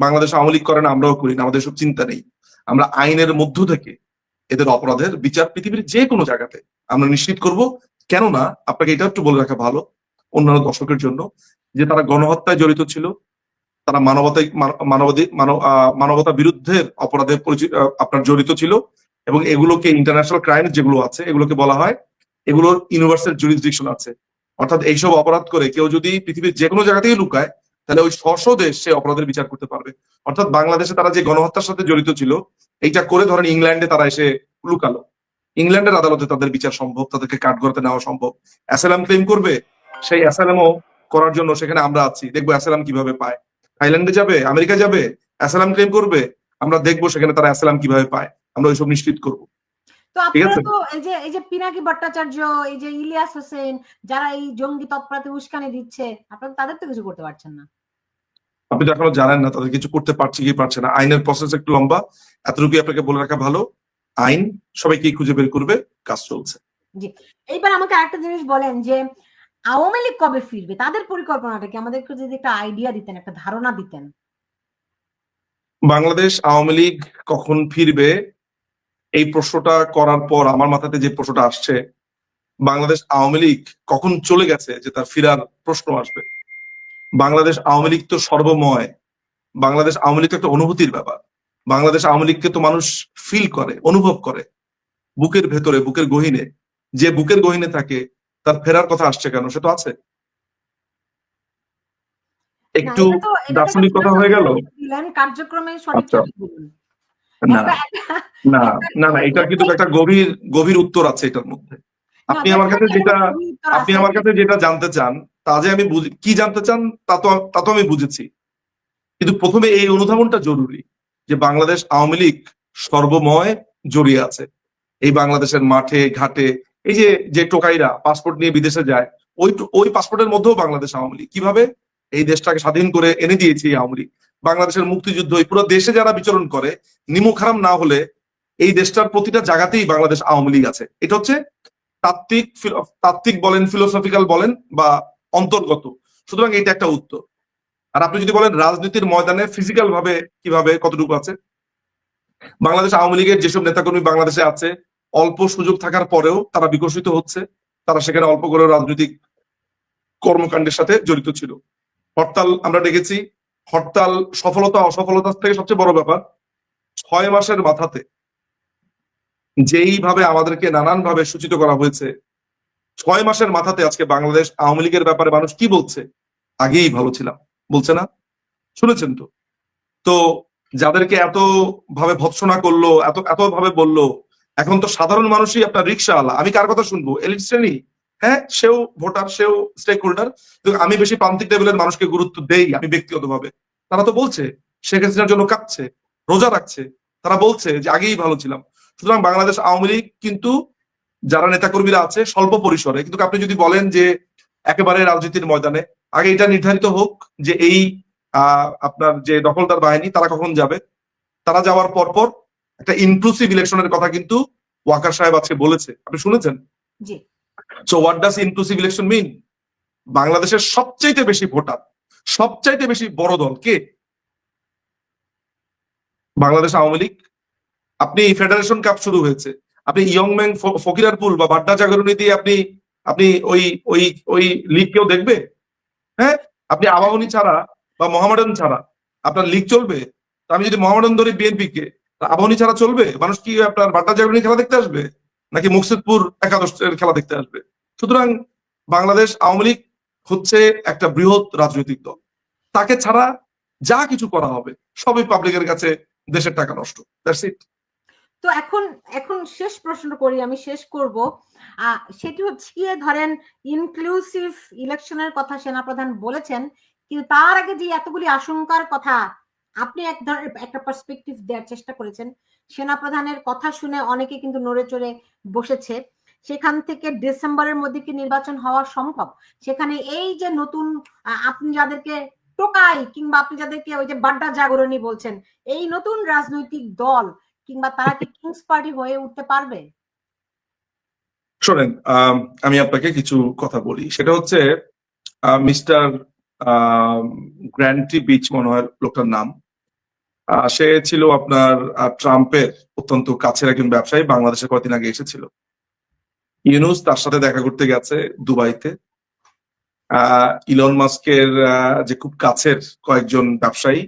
বাংলাদেশ আওয়ামী লীগ করে না, আমরাও করি না, আমাদের সব চিন্তা নেই। আমরা আইনের মধ্য থেকে এদের অপরাধের বিচার পৃথিবীর যে কোনো জায়গাতে আমরা নিশ্চিত করব। কেননা আপনাকে এটা একটু বলে রাখা ভালো অন্যান্য দর্শকের জন্য, যে তারা গণহত্যায় জড়িত ছিল, তারা মানবতা বিরুদ্ধের অপরাধে আপনার জড়িত ছিল, এবং এগুলোকে ইন্টারন্যাশনাল ক্রাইম যেগুলো আছে এগুলোকে বলা হয়, এগুলোর ইউনিভার্সাল জুরিসডিকশন আছে। অর্থাৎ এইসব অপরাধ করে কেউ যদি পৃথিবীর যে কোনো জায়গা থেকে লুকায়, তাহলে ওই স্ব দেশ সে অপরাধের বিচার করতে পারবে। অর্থাৎ বাংলাদেশে তারা যে গণহত্যার সাথে জড়িত ছিল, এইটা করে ধরেন ইংল্যান্ডে তারা এসে লুকালো, ইংল্যান্ডের আদালতে তাদের বিচার সম্ভব, তাদেরকে কাঠগড়াতে নেওয়া সম্ভব। অ্যাসাইলাম ক্লেম করবে, সেই অ্যাসাইলামও করার জন্য সেখানে আমরা আছি, দেখবো অ্যাসাইলাম কিভাবে পায়। থাইল্যান্ডে যাবে, আমেরিকা যাবে, অ্যাসাইলাম ক্লেম করবে, আমরা দেখবো সেখানে তারা অ্যাসাইলাম কিভাবে পায়, আমরা ওইসব নিশ্চিত করবো। তো আপনারা তো এই যে পিনাকি ভট্টাচার্য, এই যে ইলিয়াস হোসেন, যারা এই জঙ্গি তৎপরতায় উস্কানি দিচ্ছে, আপনারা তাদের তো কিছু করতে পারছেন না। আপনি তো এখনো জানেন না তাদের কিছু করতে পারছে কি পারছে না। আইনের প্রসেস একটু লম্বা, এতটুকুই আপনাকে বলে রাখা ভালো। আইন সবাইকে খুঁজে বের করবে, কাজ চলছে। জি, এইবার আমাকে আরেকটা জিনিস বলেন যে আওয়ামী লীগ কবে ফিরবে? তাদের পরিকল্পনাটা কি? আমাদেরকে যদি একটা আইডিয়া দিতেন, একটা ধারণা দিতেন। বাংলাদেশ আওয়ামী লীগ কখন ফিরবে, এই প্রশ্নটা করার পর আমার মাথাতে যে প্রশ্নটা আসছে, বাংলাদেশ আওয়ামী লীগ কখন চলে গেছে যে তার ফেরার প্রশ্ন আসবে। বাংলাদেশ আওয়ামী লীগ তো সর্বময়, বাংলাদেশ আওয়ামী লীগ তো একটা অনুভূতির ব্যাপার। বাংলাদেশ আওয়ামী লীগকে তো মানুষ ফিল করে, অনুভব করে বুকের ভেতরে, বুকের গহীনে। যে বুকের গহীনে থাকে তার ফেরার কথা আসছে কেন, সে তো আছে। না, একটু এটা তো দার্শনিক কথা হয়ে গেল। দিলেন, কার্যক্রমে আচ্ছা, সঠিকভাবে বলুন। না একটা না একটা না না, এটা কিন্তু একটা গভীর গভীর উত্তর আছে এটার মধ্যে। না, আপনি আমার কাছে যেটা উত্তর আপনি আছে। আমার কাছে যেটা জানতে চান, তা যে আমি কি জানতে চান তা তো আমি বুঝেছি। কিন্তু প্রথমে এই অনুধাবনটা জরুরি যে বাংলাদেশ আওয়ামী লীগ সর্বময় জড়িয়ে আছে এই বাংলাদেশের মাঠে ঘাটে। এই যে যে টোকাইরা পাসপোর্ট নিয়ে বিদেশে যায়, ওই পাসপোর্টের মধ্যেও বাংলাদেশ আওয়ামী লীগ। কিভাবে এই দেশটাকে স্বাধীন করে এনে দিয়েছে এই আওয়ামী লীগ। বাংলাদেশের মুক্তিযুদ্ধ, এই পুরো দেশে যারা বিচরণ করে, নিমক হারাম না হলে এই দেশটার প্রতিটা জায়গাতেই বাংলাদেশ আওয়ামী লীগ আছে। এটা হচ্ছে তাত্ত্বিক বলেন, ফিলোসফিক্যাল বলেন বা অন্তর্গত। সুতরাং এটা একটা উত্তর। আর আপনি যদি বলেন রাজনীতির ময়দানে ফিজিক্যাল ভাবে কিভাবে কতটুকু আছে, বাংলাদেশ আওয়ামী লীগের যেসব নেতাকর্মী বাংলাদেশে আছে, অল্প সুযোগ থাকার পরেও তারা বিকশিত হচ্ছে, তারা সেখানে অল্প করে রাজনৈতিক কর্মকাণ্ডের সাথে জড়িত ছিল। হরতাল আমরা দেখেছি, হরতাল সফলতা অসফলতার থেকে সবচেয়ে বড় ব্যাপার 6 মাসের মাথাতে যেইভাবে আমাদেরকে নানান ভাবে সূচিত করা হয়েছে, 6 মাসের মাথাতে আজকে বাংলাদেশ আওয়ামী লীগের ব্যাপারে মানুষ কি বলছে, আগেই ভালো ছিলাম বলছে না? শুনেছেন তো? তো যাদেরকে এত ভাবে ভৎসনা করলো, এত এত ভাবে বললো, এখন তো সাধারণ মানুষই আপনার রিক্সাওয়ালা। আমি কার কথা শুনবো? এলিট শ্রেণী, হ্যাঁ, সেও ভোটার, সেও স্টেক হোল্ডার। কিন্তু আমি বেশি প্রান্তিক লেভেলের মানুষকে গুরুত্ব দেই আমি ব্যক্তিগতভাবে। তারা তো বলছে শেখ হাসিনার জন্য কাঁদছে, রোজা রাখছে, তারা বলছে যে আগেই ভালো ছিলাম। সুতরাং বাংলাদেশ আওয়ামী লীগ কিন্তু যারা নেতাকর্মীরা আছে স্বল্প পরিসরে, কিন্তু আপনি যদি বলেন যে একেবারে রাজনীতির ময়দানে, আগে এটা নির্ধারিত হোক যে এই আপনার যে দখলদার বাহিনী তারা কখন যাবে। তারা যাওয়ার পরপর একটা ইনক্লুসিভ ইলেকশনের কথা কিন্তু ওয়াকার সাহেব আজকে বলেছে, আপনি শুনেছেন? জি। So what does inclusive election mean? বাংলাদেশের সবচাইতে বেশি ভোটার, সবচাইতে বেশি বড় দল কে? বাংলাদেশ আওয়ামী লীগ। আপনি ফেডারেশন কাপ শুরু হয়েছে, আপনি ইয়ংম্যান ফকিরারপুল বা বাড্ডা জাগরণী দিয়ে আপনি আপনি ওই ওই ওই লিগ কেউ দেখবে? হ্যাঁ, আপনি আবাহনী ছাড়া বা মোহামেডান ছাড়া আপনার লিগ চলবে? আমি যদি মোহামেডান ধরি বিএনপি কে, আবাহনী ছাড়া চলবে? মানুষ কি আপনার বাড্ডা জাগরণী খেলা দেখতে আসবে, নাকি মুকসিদপুর একাদশের খেলা দেখতে আসবে? সুতরাং বাংলাদেশ আওয়ামী লীগ হচ্ছে একটা বৃহৎ রাজনৈতিক দল, তাকে ছাড়া যা কিছু করা হবে সবই পাবলিকের কাছে দেশের টাকা নষ্ট। That's it. তো এখন এখন শেষ প্রশ্ন করি, আমি শেষ করব। সেটি হচ্ছে গিয়ে ধরেন ইনক্লুসিভ ইলেকশনের কথা সেনাপ্রধান বলেছেন, কিন্তু তার আগে যে এতগুলি আশঙ্কার কথা আপনি এক ধরনের একটা পার্সপেক্টিভ দেওয়ার চেষ্টা করেছেন। সেনাপ্রধানের কথা শুনে অনেকে কিন্তু নড়ে চড়ে বসেছে। সেখান থেকে ডিসেম্বরের মধ্যে কি নির্বাচন হওয়া সম্ভব? সেখানে এই যে নতুন আপনি যাদেরকে টোকাই কিংবা আপনি যাদেরকে ওই যে বাড্ডা জাগরণী বলছেন, এই নতুন রাজনৈতিক দল কিংবা তারা কি কিংস পার্টি হয়ে উঠতে পারবে? শোনেন, আমি আপনাকে কিছু কথা বলি। সেটা হচ্ছে মিস্টার গ্র্যান্টি বিচ মনে হয় লোকটার নাম। সে ছিল আপনার ট্রাম্পের অত্যন্ত কাছের একজন ব্যবসায়ী, বাংলাদেশে কয়েকদিন আগে এসেছিল। ইউনুস তার সাথে দেখা করতে গেছে দুবাইতে। ইলন মাস্কের যে খুব কাছের কয়েকজন ব্যবসায়ী,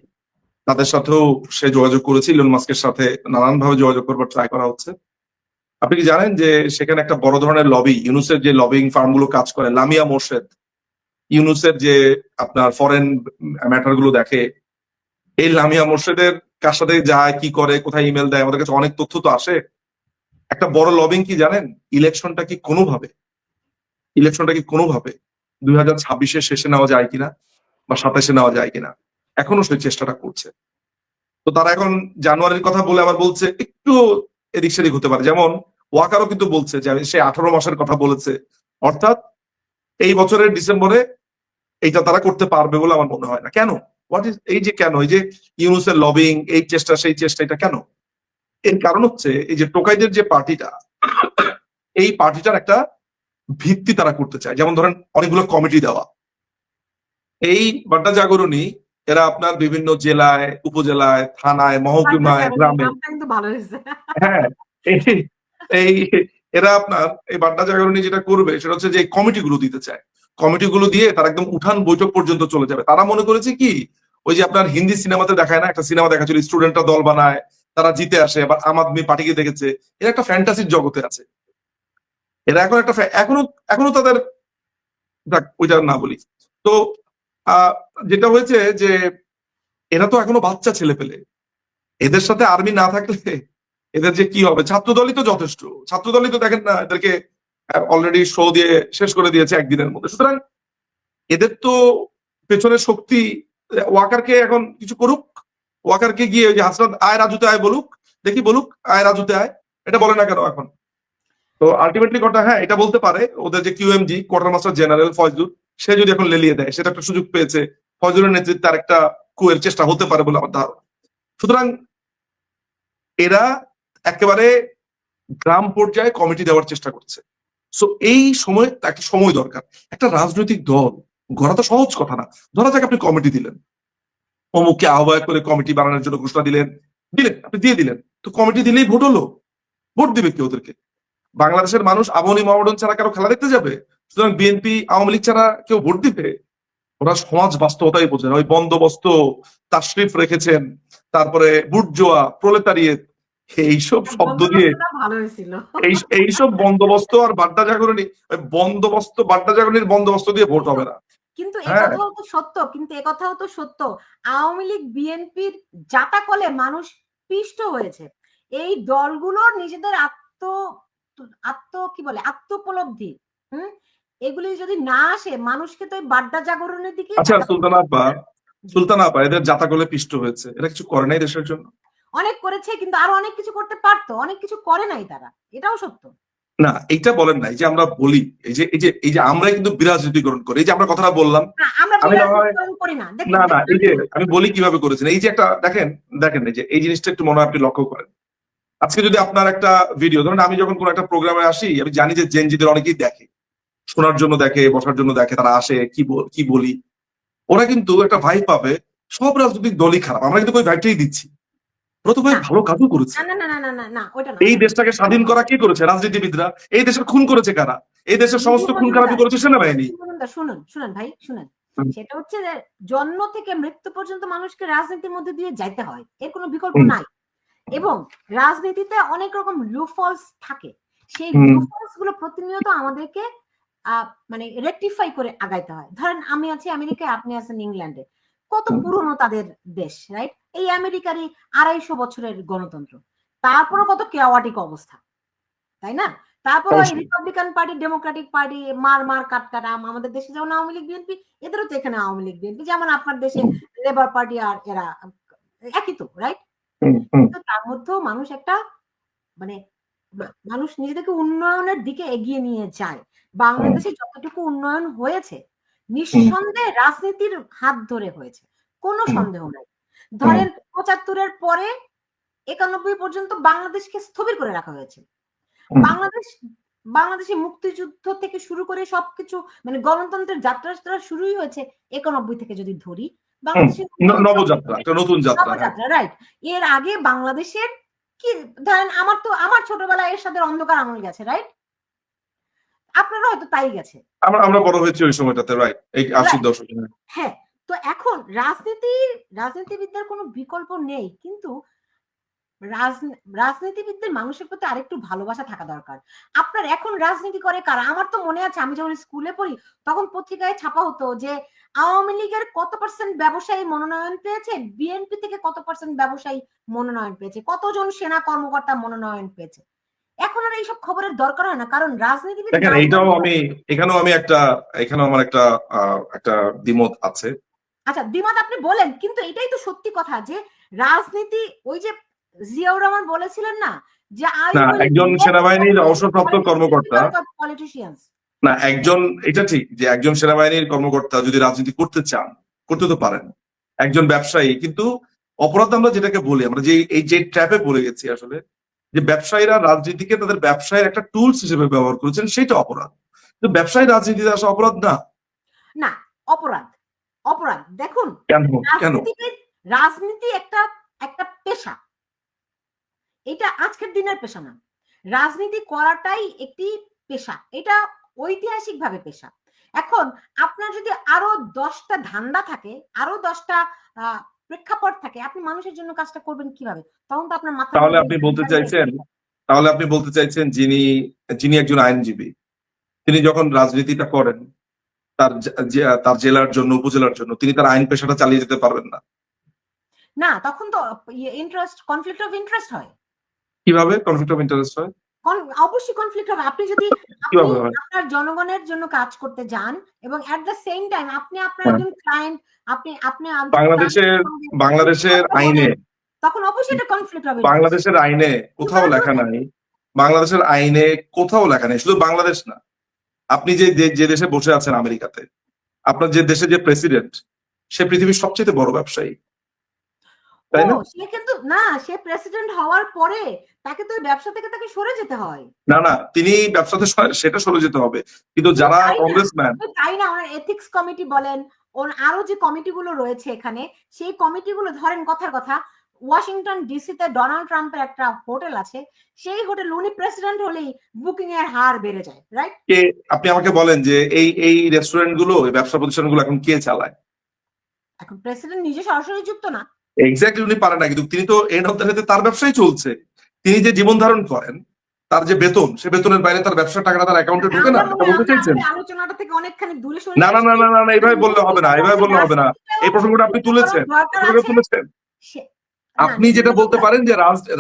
তাদের সাথেও সে যোগাযোগ করেছে। ইলন মাস্কের সাথে নানান ভাবে যোগাযোগ করবার ট্রাই করা হচ্ছে। আপনি কি জানেন যে সেখানে একটা বড় ধরনের লবি, ইউনুসের যে লবিং ফার্ম গুলো কাজ করে, লামিয়া মোর্শেদ, ইউনুসের যে আপনার ফরেন ম্যাটার গুলো দেখে, এই লামিয়া মোর্শেদের কার সাথে যায়, কি করে, কোথায় ইমেল দেয়, আমাদের কাছে অনেক তথ্য তো আসে। একটা বড় লবিং কি জানেন? ইলেকশনটা কি কোনোভাবে 2026-এর শেষে নেওয়া যায় কিনা বা 27-এ নেওয়া যায় কিনা, এখনো সেই চেষ্টাটা করছে। তো তারা এখন জানুয়ারির কথা বলে আবার বলছে একটু এদিক সেদিক হতে পারে। যেমন ওয়াকারও কিন্তু বলছে যে সে 18 মাসের কথা বলেছে, অর্থাৎ এই বছরের ডিসেম্বরে এইটা তারা করতে পারবে বলে আমার মনে হয় না। কেন? এই যে কেন, এই যে ইউনুসের লবিং, এই চেষ্টা সেই চেষ্টা, এটা কেন? এর কারণ হচ্ছে এই যে টোকাইদের যে পার্টিটা, এই পার্টিটার একটা ভিত্তি তারা করতে চায়। যেমন ধরেন অনেকগুলো কমিটি দেওয়া। এই বাড্ডা জাগরণী এরা আপনার বিভিন্ন জেলায়, উপজেলায়, থানায়, মহকুমায়, গ্রামে, কিন্তু ভালো হয়েছে। হ্যাঁ, এই এরা আপনার এই বাড্ডা জাগরণী যেটা করবে সেটা হচ্ছে যে কমিটিগুলো দিতে চায়। কমিটিগুলো দিয়ে তারা একদম উঠান বৈঠক পর্যন্ত চলে যাবে। তারা মনে করেছে কি, ওই যে আপনার হিন্দি সিনেমাতে দেখায় না, একটা সিনেমা দেখাচ্ছিল স্টুডেন্টরা দল বানায়, তারা জিতে আসে, আবার আম আদমি পার্টিকে দেখেছে, এরা একটা ফ্যান্টাসির জগতে আছে। এরা এখন একটা এখনো এখনো তাদের, ওইটা না বলি তো। আহ যেটা হয়েছে যে এরা তো এখনো বাচ্চা ছেলে পেলে, এদের সাথে আর্মি না থাকলে এদের যে কি হবে। ছাত্রদলই তো যথেষ্ট, ছাত্রদলই তো দেখেন না, এদেরকে অলরেডি শো দিয়ে শেষ করে দিয়েছে একদিনের মধ্যে। সুতরাং এদের তো পেছনের শক্তি, ওয়াকারকে এখন কিছু করুক, ওয়াকারকে গিয়ে ওই যে হাসনাত আয় রাজুতে আয় বলুক, দেখি বলুক আয় রাজুতে আয়, এটা বলে না কেন এখন। তো আলটিমেটলি কথা, হ্যাঁ এটা বলতে পারে ওদের যে QMG quarter master general Faizur, সে যদি এখন লেলিয়ে দেয়, সেটা একটা সুযোগ পেয়েছে, ফয়জুরের নেতৃত্বে আর একটা কুয়ের চেষ্টা হতে পারে বলে আমার ধারণা। সুতরাং এরা একেবারে গ্রাম পর্যায়ে কমিটি দেওয়ার চেষ্টা করছে। সো এই সময় একটা সময় দরকার। একটা রাজনৈতিক দল গড়া তো সহজ কথা না। ধরা যাক আপনি কমিটি দিলেন, অমুককে আহ্বায়ক করে কমিটি বানানোর জন্য ঘোষণা দিলেন, আপনি দিয়ে দিলেন, তো কমিটি দিলেই ভোট হলো। ভোট দিবে কি ওদেরকে? বাংলাদেশের মানুষ আবনি মহামডন ছাড়া কারো খেলা দেখতে যাবে? সুতরাং বিএনপি আওয়ামী লীগ ছাড়া কেউ ভোট দিবে? ওরা সমাজ বাস্তবতাই বোঝে না। ওই বন্দোবস্ত, তাশরিফ রেখেছেন, তারপরে বুর্জোয়া, প্রলেতারিয়েত, এইসব শব্দ দিয়ে, ভালো হয়েছিল। এইসব বন্দোবস্ত আর বাড্ডা জাগরণী, বন্দোবস্ত বাড্ডা জাগরণীর বন্দোবস্ত দিয়ে ভোট হবে না। কিন্তু একথাও তো সত্য, কিন্তু একথাও তো সত্য, আওয়ামী লীগ বিএনপির জাতাকলে মানুষ পিষ্ট হয়েছে। এই দলগুলোর নিজেদের কি বলে আত্মোপলব্ধি, এগুলি যদি না আসে, মানুষকে তো বাড্ডা জাগরণের দিকে। আচ্ছা সুলতানা আপা এদের জাতাকলে পিষ্ট হয়েছে, এরা কিছু করে নাই দেশের জন্য? অনেক করেছে, কিন্তু আরো অনেক কিছু করতে পারতো, অনেক কিছু করে নাই তারা, এটাও সত্য না। এইটা বলেন নাই যে আমরা বলি এই যে আমরা কিন্তু বিরাজনীতিকরণ করি, এই যে আমরা কথাটা বললাম, আমি না না এই যে আমি বলি কিভাবে করেছেন। এই যে একটা দেখেন এই যে এই জিনিসটা একটু মনে হয় আপনি লক্ষ্য করেন। আজকে যদি আপনার একটা ভিডিও, ধরুন আমি যখন কোনো একটা প্রোগ্রামে আসি, আমি জানি যে জেনজিদের অনেকেই দেখে, শোনার জন্য দেখে, বসার জন্য দেখে, তারা আসে, কি বলি, ওরা কিন্তু একটা ভাইব পাবে সব রাজনৈতিক দলই খারাপ। আমরা কিন্তু ওই ভাইবটাই দিচ্ছি। ওরা তো ভাই ভালো কাজও করেছে। এই দেশটাকে স্বাধীন করা কে করেছে? রাজনীতিবিদরা। এই দেশের খুন করেছে কারা? এই দেশের সমস্ত খুন খারাপি করেছে সেনাবাহিনী। শুনুন ভাই, শুনুন, সেটা হচ্ছে যে জন্ম থেকে মৃত্যু পর্যন্ত মানুষকে রাজনীতির মধ্যে দিয়ে যাইতে হয়, এর কোনো বিকল্প নাই। এবং রাজনীতিতে অনেক রকম লুফলস থাকে, সেই লুফলস গুলো প্রতিনিয়ত আমাদেরকে মানে রেকটিফাই করে আগাইতে হয়। ধরেন আমি আছি আমেরিকায়, আপনি আছেন ইংল্যান্ডে, কত পুরনো তাদের দেশ, রাইট? এই আমেরিকারই 250 বছরের গণতন্ত্র, তারপরে কত কেওয়াটিক অবস্থা, তাই না? তারপরে রিপাবলিকান পার্টি, ডেমোক্রেটিক পার্টি, মার কাট আমাদের দেশে যেমন আওয়ামী লীগ বিএনপি, এদেরও তো এখানে আওয়ামী লীগ বিএনপি, যেমন আপনার দেশে লেবার পার্টি, আর এরা একই তো, রাইট? তার মধ্যেও মানুষ একটা মানে মানুষ নিজেদেরকে উন্নয়নের দিকে এগিয়ে নিয়ে যায়। বাংলাদেশে যতটুকু উন্নয়ন হয়েছে নিঃসন্দেহে রাজনীতির হাত ধরে হয়েছে, কোনো সন্দেহ নাই। ধরেন 75-এর পরে 91 পর্যন্ত বাংলাদেশকে স্থবির করে রাখা হয়েছে। বাংলাদেশে মুক্তিযুদ্ধ থেকে শুরু করে সবকিছু, মানে গণতন্ত্রের যাত্রা শুরুই হয়েছে 91 থেকে যদি ধরি। বাংলাদেশের নবযাত্রা, একটা নতুন যাত্রা, রাইট? এর আগে বাংলাদেশের কি, ধরেন আমার ছোটবেলায় এর সাথে অন্ধকার আমল গেছে, রাইট? আপনারা হয়তো তাই গেছে, আমরা বড় হয়েছি ওই সময়টাতে, রাইট? এই 80-র দশকে। হ্যাঁ। তো এখন রাজনীতিবিদদের কোনো বিকল্প নেই, কিন্তু রাজনীতিবিদদের মানুষের প্রতি আরেকটু ভালোবাসা থাকা দরকার। আপনার এখন রাজনীতি করে কারা? আমার তো মনে আছে, আমি যখন স্কুলে পড়ি তখন পত্রিকায় ছাপা হতো যে আওয়ামী লীগের কত পার্সেন্ট ব্যবসায়ী মনোনয়ন পেয়েছে, বিএনপি থেকে কত পার্সেন্ট ব্যবসায়ী মনোনয়ন পেয়েছে, কতজন সেনা কর্মকর্তা মনোনয়ন পেয়েছে। এখন আর এইসব খবরের দরকার হয় না, কারণ রাজনীতিবিদ। দেখেন এখানেও আমার একটা দ্বিমত আছে। আচ্ছা, দ্বিমত আপনি বলেন, কিন্তু এটাই তো সত্যি কথা যে রাজনীতি, ওই যে জিয়াউর রহমান বলেছিলেন না যে একজন সেনাবাহিনীর অবসরপ্রাপ্ত কর্মকর্তা, না এটা ঠিক যে একজন সেনাবাহিনীর কর্মকর্তা যদি রাজনীতি করতে চান, করতে তো পারেন। একজন ব্যবসায়ী, কিন্তু অপরাধ আমরা যেটাকে বলি, আমরা যে ট্র্যাপে পড়ে গেছি আসলে, যে ব্যবসায়ীরা রাজনীতিকে তাদের ব্যবসায়ের একটা টুলস হিসেবে ব্যবহার করেছেন, সেটা অপরাধ। কিন্তু ব্যবসায়ী রাজনীতিতে আসা অপরাধ না। না, অপরাধ অপরাধ। দেখুন, কেন কেন রাজনীতি একটা একটা পেশা, এটা আজকের দিনের পেশা না। রাজনীতি করাটাই একটি পেশা, এটা ঐতিহাসিকভাবে পেশা। এখন আপনার যদি আরো 10টা ধান্দা থাকে, আরো 10টা প্রেক্ষাপট থাকে, আপনি মানুষের জন্য কাজটা করবেন কিভাবে? তখন তো আপনার মাথার তাহলে মধ্যে আপনি বলতে চাইছেন যিনি একজন আইনজীবী, তিনি যখন রাজনীতিটা করেন তার জেলার জন্য, উপজেলার জন্য, তিনি তার আইন পেশাটা চালিয়ে যেতে পারবেন না। না, তখন তো কনফ্লিক্ট অফ ইন্টারেস্ট হয়। কিভাবে কনফ্লিক্ট অফ ইন্টারেস্ট হয়? অবশ্যই কনফ্লিক্ট হবে। আপনি যদি কিভাবে হয়? আপনার জনগণের জন্য কাজ করতে যান এবং এট দ্য সেম টাইম আপনি আপনার হ্যাঁ। একজন ক্লায়েন্ট, আপনি বাংলাদেশের আইনে, তখন অবশ্যই এটা কনফ্লিক্ট হবে। বাংলাদেশের আইনে কোথাও লেখা নাই, বাংলাদেশের আইনে কোথাও লেখা নেই, শুধু বাংলাদেশ না, আপনি যে দেশে বসে আছেন আমেরিকাতে, আপনার যে দেশে যে প্রেসিডেন্ট, সে পৃথিবীর সবচেয়ে বড় ব্যবসায়ী, তাই না? সে কিন্তু না, সে প্রেসিডেন্ট হওয়ার পরে তাকে তো ব্যবসা থেকে তাকে সরে যেতে হয়। না, তিনি ব্যবসাতে সেটা সরে যেতে হবে, কিন্তু যারা কংগ্রেসম্যান, তাই না, ওনার এথিক্স কমিটি বলেন, আরো যে কমিটিগুলো রয়েছে এখানে, সেই কমিটিগুলো ধরেন কথার কথা, ওয়াশিংটন ডিসিতে ডোনাল্ড ট্রাম্পের একটা হোটেল আছে, সেই হোটেল উনি প্রেসিডেন্ট হলেই বুকিং এর হার বেড়ে যায়, রাইট? আপনি আমাকে বলেন যে এই রেস্টুরেন্ট গুলো, এই ব্যবসা প্রতিষ্ঠানগুলো এখন কে চালায়? এখন প্রেসিডেন্ট নিজে সরাসরি যুক্ত না। এক্স্যাক্টলি, উনি পারেন না, কিন্তু তিনি তো এন্ড অফ দ্য ডে তার ব্যবসাই চলছে। তিনি যে জীবন ধারণ করেন, তার যে বেতন, সে বেতনের বাইরে তার ব্যবসার টাকাটা তার অ্যাকাউন্টে ঢোকে না, এটা বলতে চাইছেন? আলোচনাটা থেকে অনেকখানি দূরে সরে না, এইভাবে বললে হবে না, এইভাবে বললে হবে না। এই প্রসঙ্গটা আপনি তুলেছেন। আপনি যেটা বলতে পারেন যে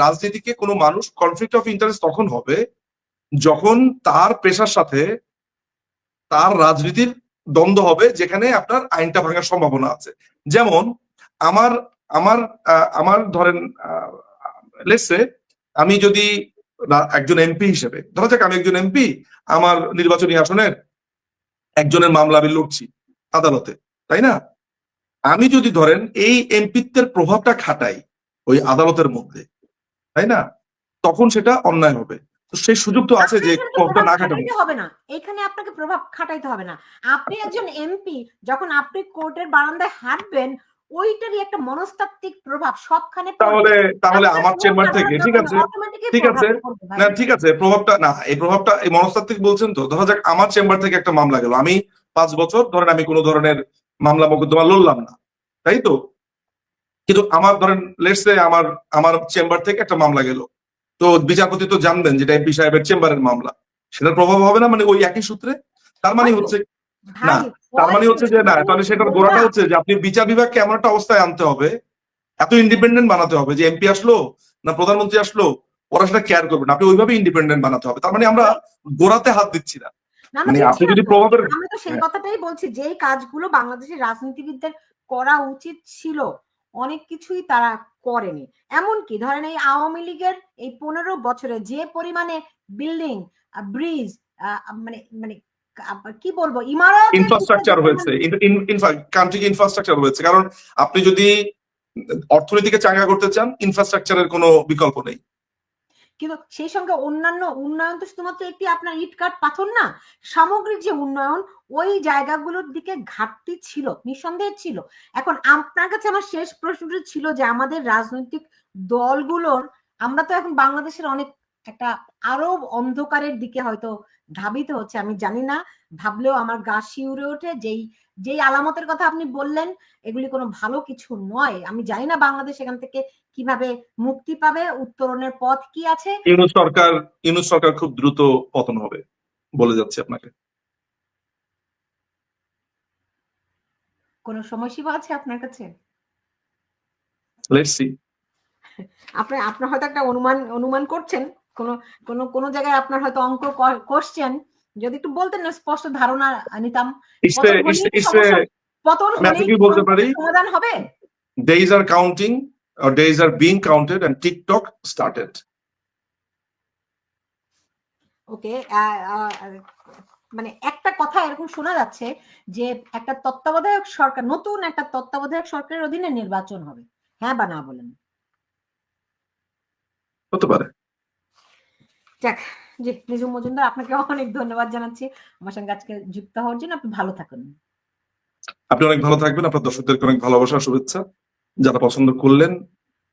রাজনীতিকে কোনো মানুষ কনফ্লিক্ট অফ ইন্টারেস্ট তখন হবে যখন তার পেশার সাথে তার রাজনীতির দ্বন্দ্ব হবে, যেখানে আপনার আইনটা ভাঙার সম্ভাবনা আছে। যেমন আমার আমার আমার ধরেন, লেটসে আমি যদি একজন এমপি হিসেবে, ধরা যাক আমি একজন এমপি, আমার নির্বাচনী আসনের একজনের মামলা আমি লড়ছি আদালতে, তাই না? আমি যদি ধরেন এই এমপিত্বের প্রভাবটা খাটাই ওই আদালতের মধ্যে, তাই না, তখন সেটা অন্যায় হবে। তো সেই সুযোগ তো আছে যে প্রভাবটা না খাটানো হবে না, এখানে আপনাকে প্রভাব খাটাইতে হবে না। আপনি একজন এমপি, যখন আপনি কোর্টের বারান্দায় হাঁটবেন, ওইটারই একটা মনস্তাত্ত্বিক প্রভাব সবখানে। তাহলে আমার চেম্বার থেকে, ঠিক আছে না, ঠিক আছে, প্রভাবটা না, এই প্রভাবটা এই মনস্তাত্ত্বিক বলছেন তো, ধরা যাক আমার চেম্বার থেকে একটা মামলা গেল, আমি 5 বছর ধরেন আমি কোনো ধরনের মামলা মোকদ্দমা লড়লাম না, তাই তো? কিন্তু আমার ধরেন লেটসে আমার চেম্বার থেকে একটা মামলা গেল, তো বিচারপতি তো জানবেন যেটা এমপি সাহেবের চেম্বারের মামলা, সেটার প্রভাব হবে না, মানে ওই একই সূত্রে। তার মানে হচ্ছে না, তার মানে হচ্ছে যে না, তাহলে সেটার গোড়াটা হচ্ছে যে আপনি বিচার বিভাগকে এমন একটা অবস্থায় আনতে হবে, এত ইন্ডিপেন্ডেন্ট বানাতে হবে যে এমপি আসলো না প্রধানমন্ত্রী আসলো ওরা সেটা কেয়ার করবে না, আপনি ওইভাবে ইন্ডিপেন্ডেন্ট বানাতে হবে। তার মানে আমরা গোড়াতে হাত দিচ্ছি না, মানে আপনি যদি প্রভাবের, আমি তো সেই কথাটাই বলছি, যেই কাজগুলো বাংলাদেশের রাজনীতিবিদদের করা উচিত ছিল, অনেক কিছুই তারা করেনি। এমনকি ধরেন এই আওয়ামী লীগের এই 15 বছরে যে পরিমাণে বিল্ডিং, ব্রিজ, মানে মানে কি বলবো, ইমারত, ইনফ্রাস্ট্রাকচার হয়েছে, কান্ট্রি ইনফ্রাস্ট্রাকচার হয়েছে, কারণ আপনি যদি অর্থনীতিকে চাঙ্গা করতে চান, ইনফ্রাস্ট্রাকচারের কোনো বিকল্প নেই। কিন্তু সেই সঙ্গে অন্যান্য উন্নয়ন তো শুধুমাত্র একটি আপনার ইট কাঠ পাথর না, সামগ্রিক যে উন্নয়ন, ওই জায়গাগুলোর দিকে ঘাটতি ছিল, নিঃসন্দেহে ছিল। এখন আপনার কাছে আমার শেষ প্রশ্নটি ছিল যে আমাদের রাজনৈতিক দলগুলোর, আমরা তো এখন বাংলাদেশের অনেক একটা আরো অন্ধকারের দিকে হয়তো ধাবিত হচ্ছে, আমি জানি না, ভাবলেও আমার গা শিউরে ওঠে। যেই আলামতের কথা আপনি বললেন, এগুলি কোনো ভালো কিছু নয়। আমি জানি না বাংলাদেশ এখান থেকে কিভাবে মুক্তি পাবে, উত্তরণের পথ কি আছে। ইউনূস সরকার খুব দ্রুত পতন হবে বলে যাচ্ছে আপনাকে। কোন সময়সীমা আছে আপনার কাছে? Let's see. আপনার হয়তো একটা অনুমান করছেন, কোন জায়গায় আপনার হয়তো অঙ্ক কোশ্চেন, যদি একটু বলতেন না, স্পষ্ট ধারণা নিতাম। পতন হলেই বলতে পারি সমাধান হবে। Days are counting, or days are being counted, and TikTok started. ওকে, মানে একটা কথা এরকম শোনা যাচ্ছে যে একটা তত্ত্বাবধায়ক সরকার, নতুন একটা তত্ত্বাবধায়ক সরকারের অধীনে নির্বাচন হবে, হ্যাঁ বা না বলেন? হতে পারে। যাক, জি নিজুম মজুমদার, আপনাকে অনেক ধন্যবাদ জানাচ্ছি আমার সঙ্গে আজকে যুক্ত হওয়ার জন্য। আপনি ভালো থাকুন। আপনি অনেক ভালো থাকবেন, আপনার দর্শকদেরকে অনেক ভালোবাসা শুভেচ্ছা, যারা পছন্দ করলেন,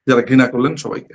যারা ঘৃণা করলেন সবাইকে।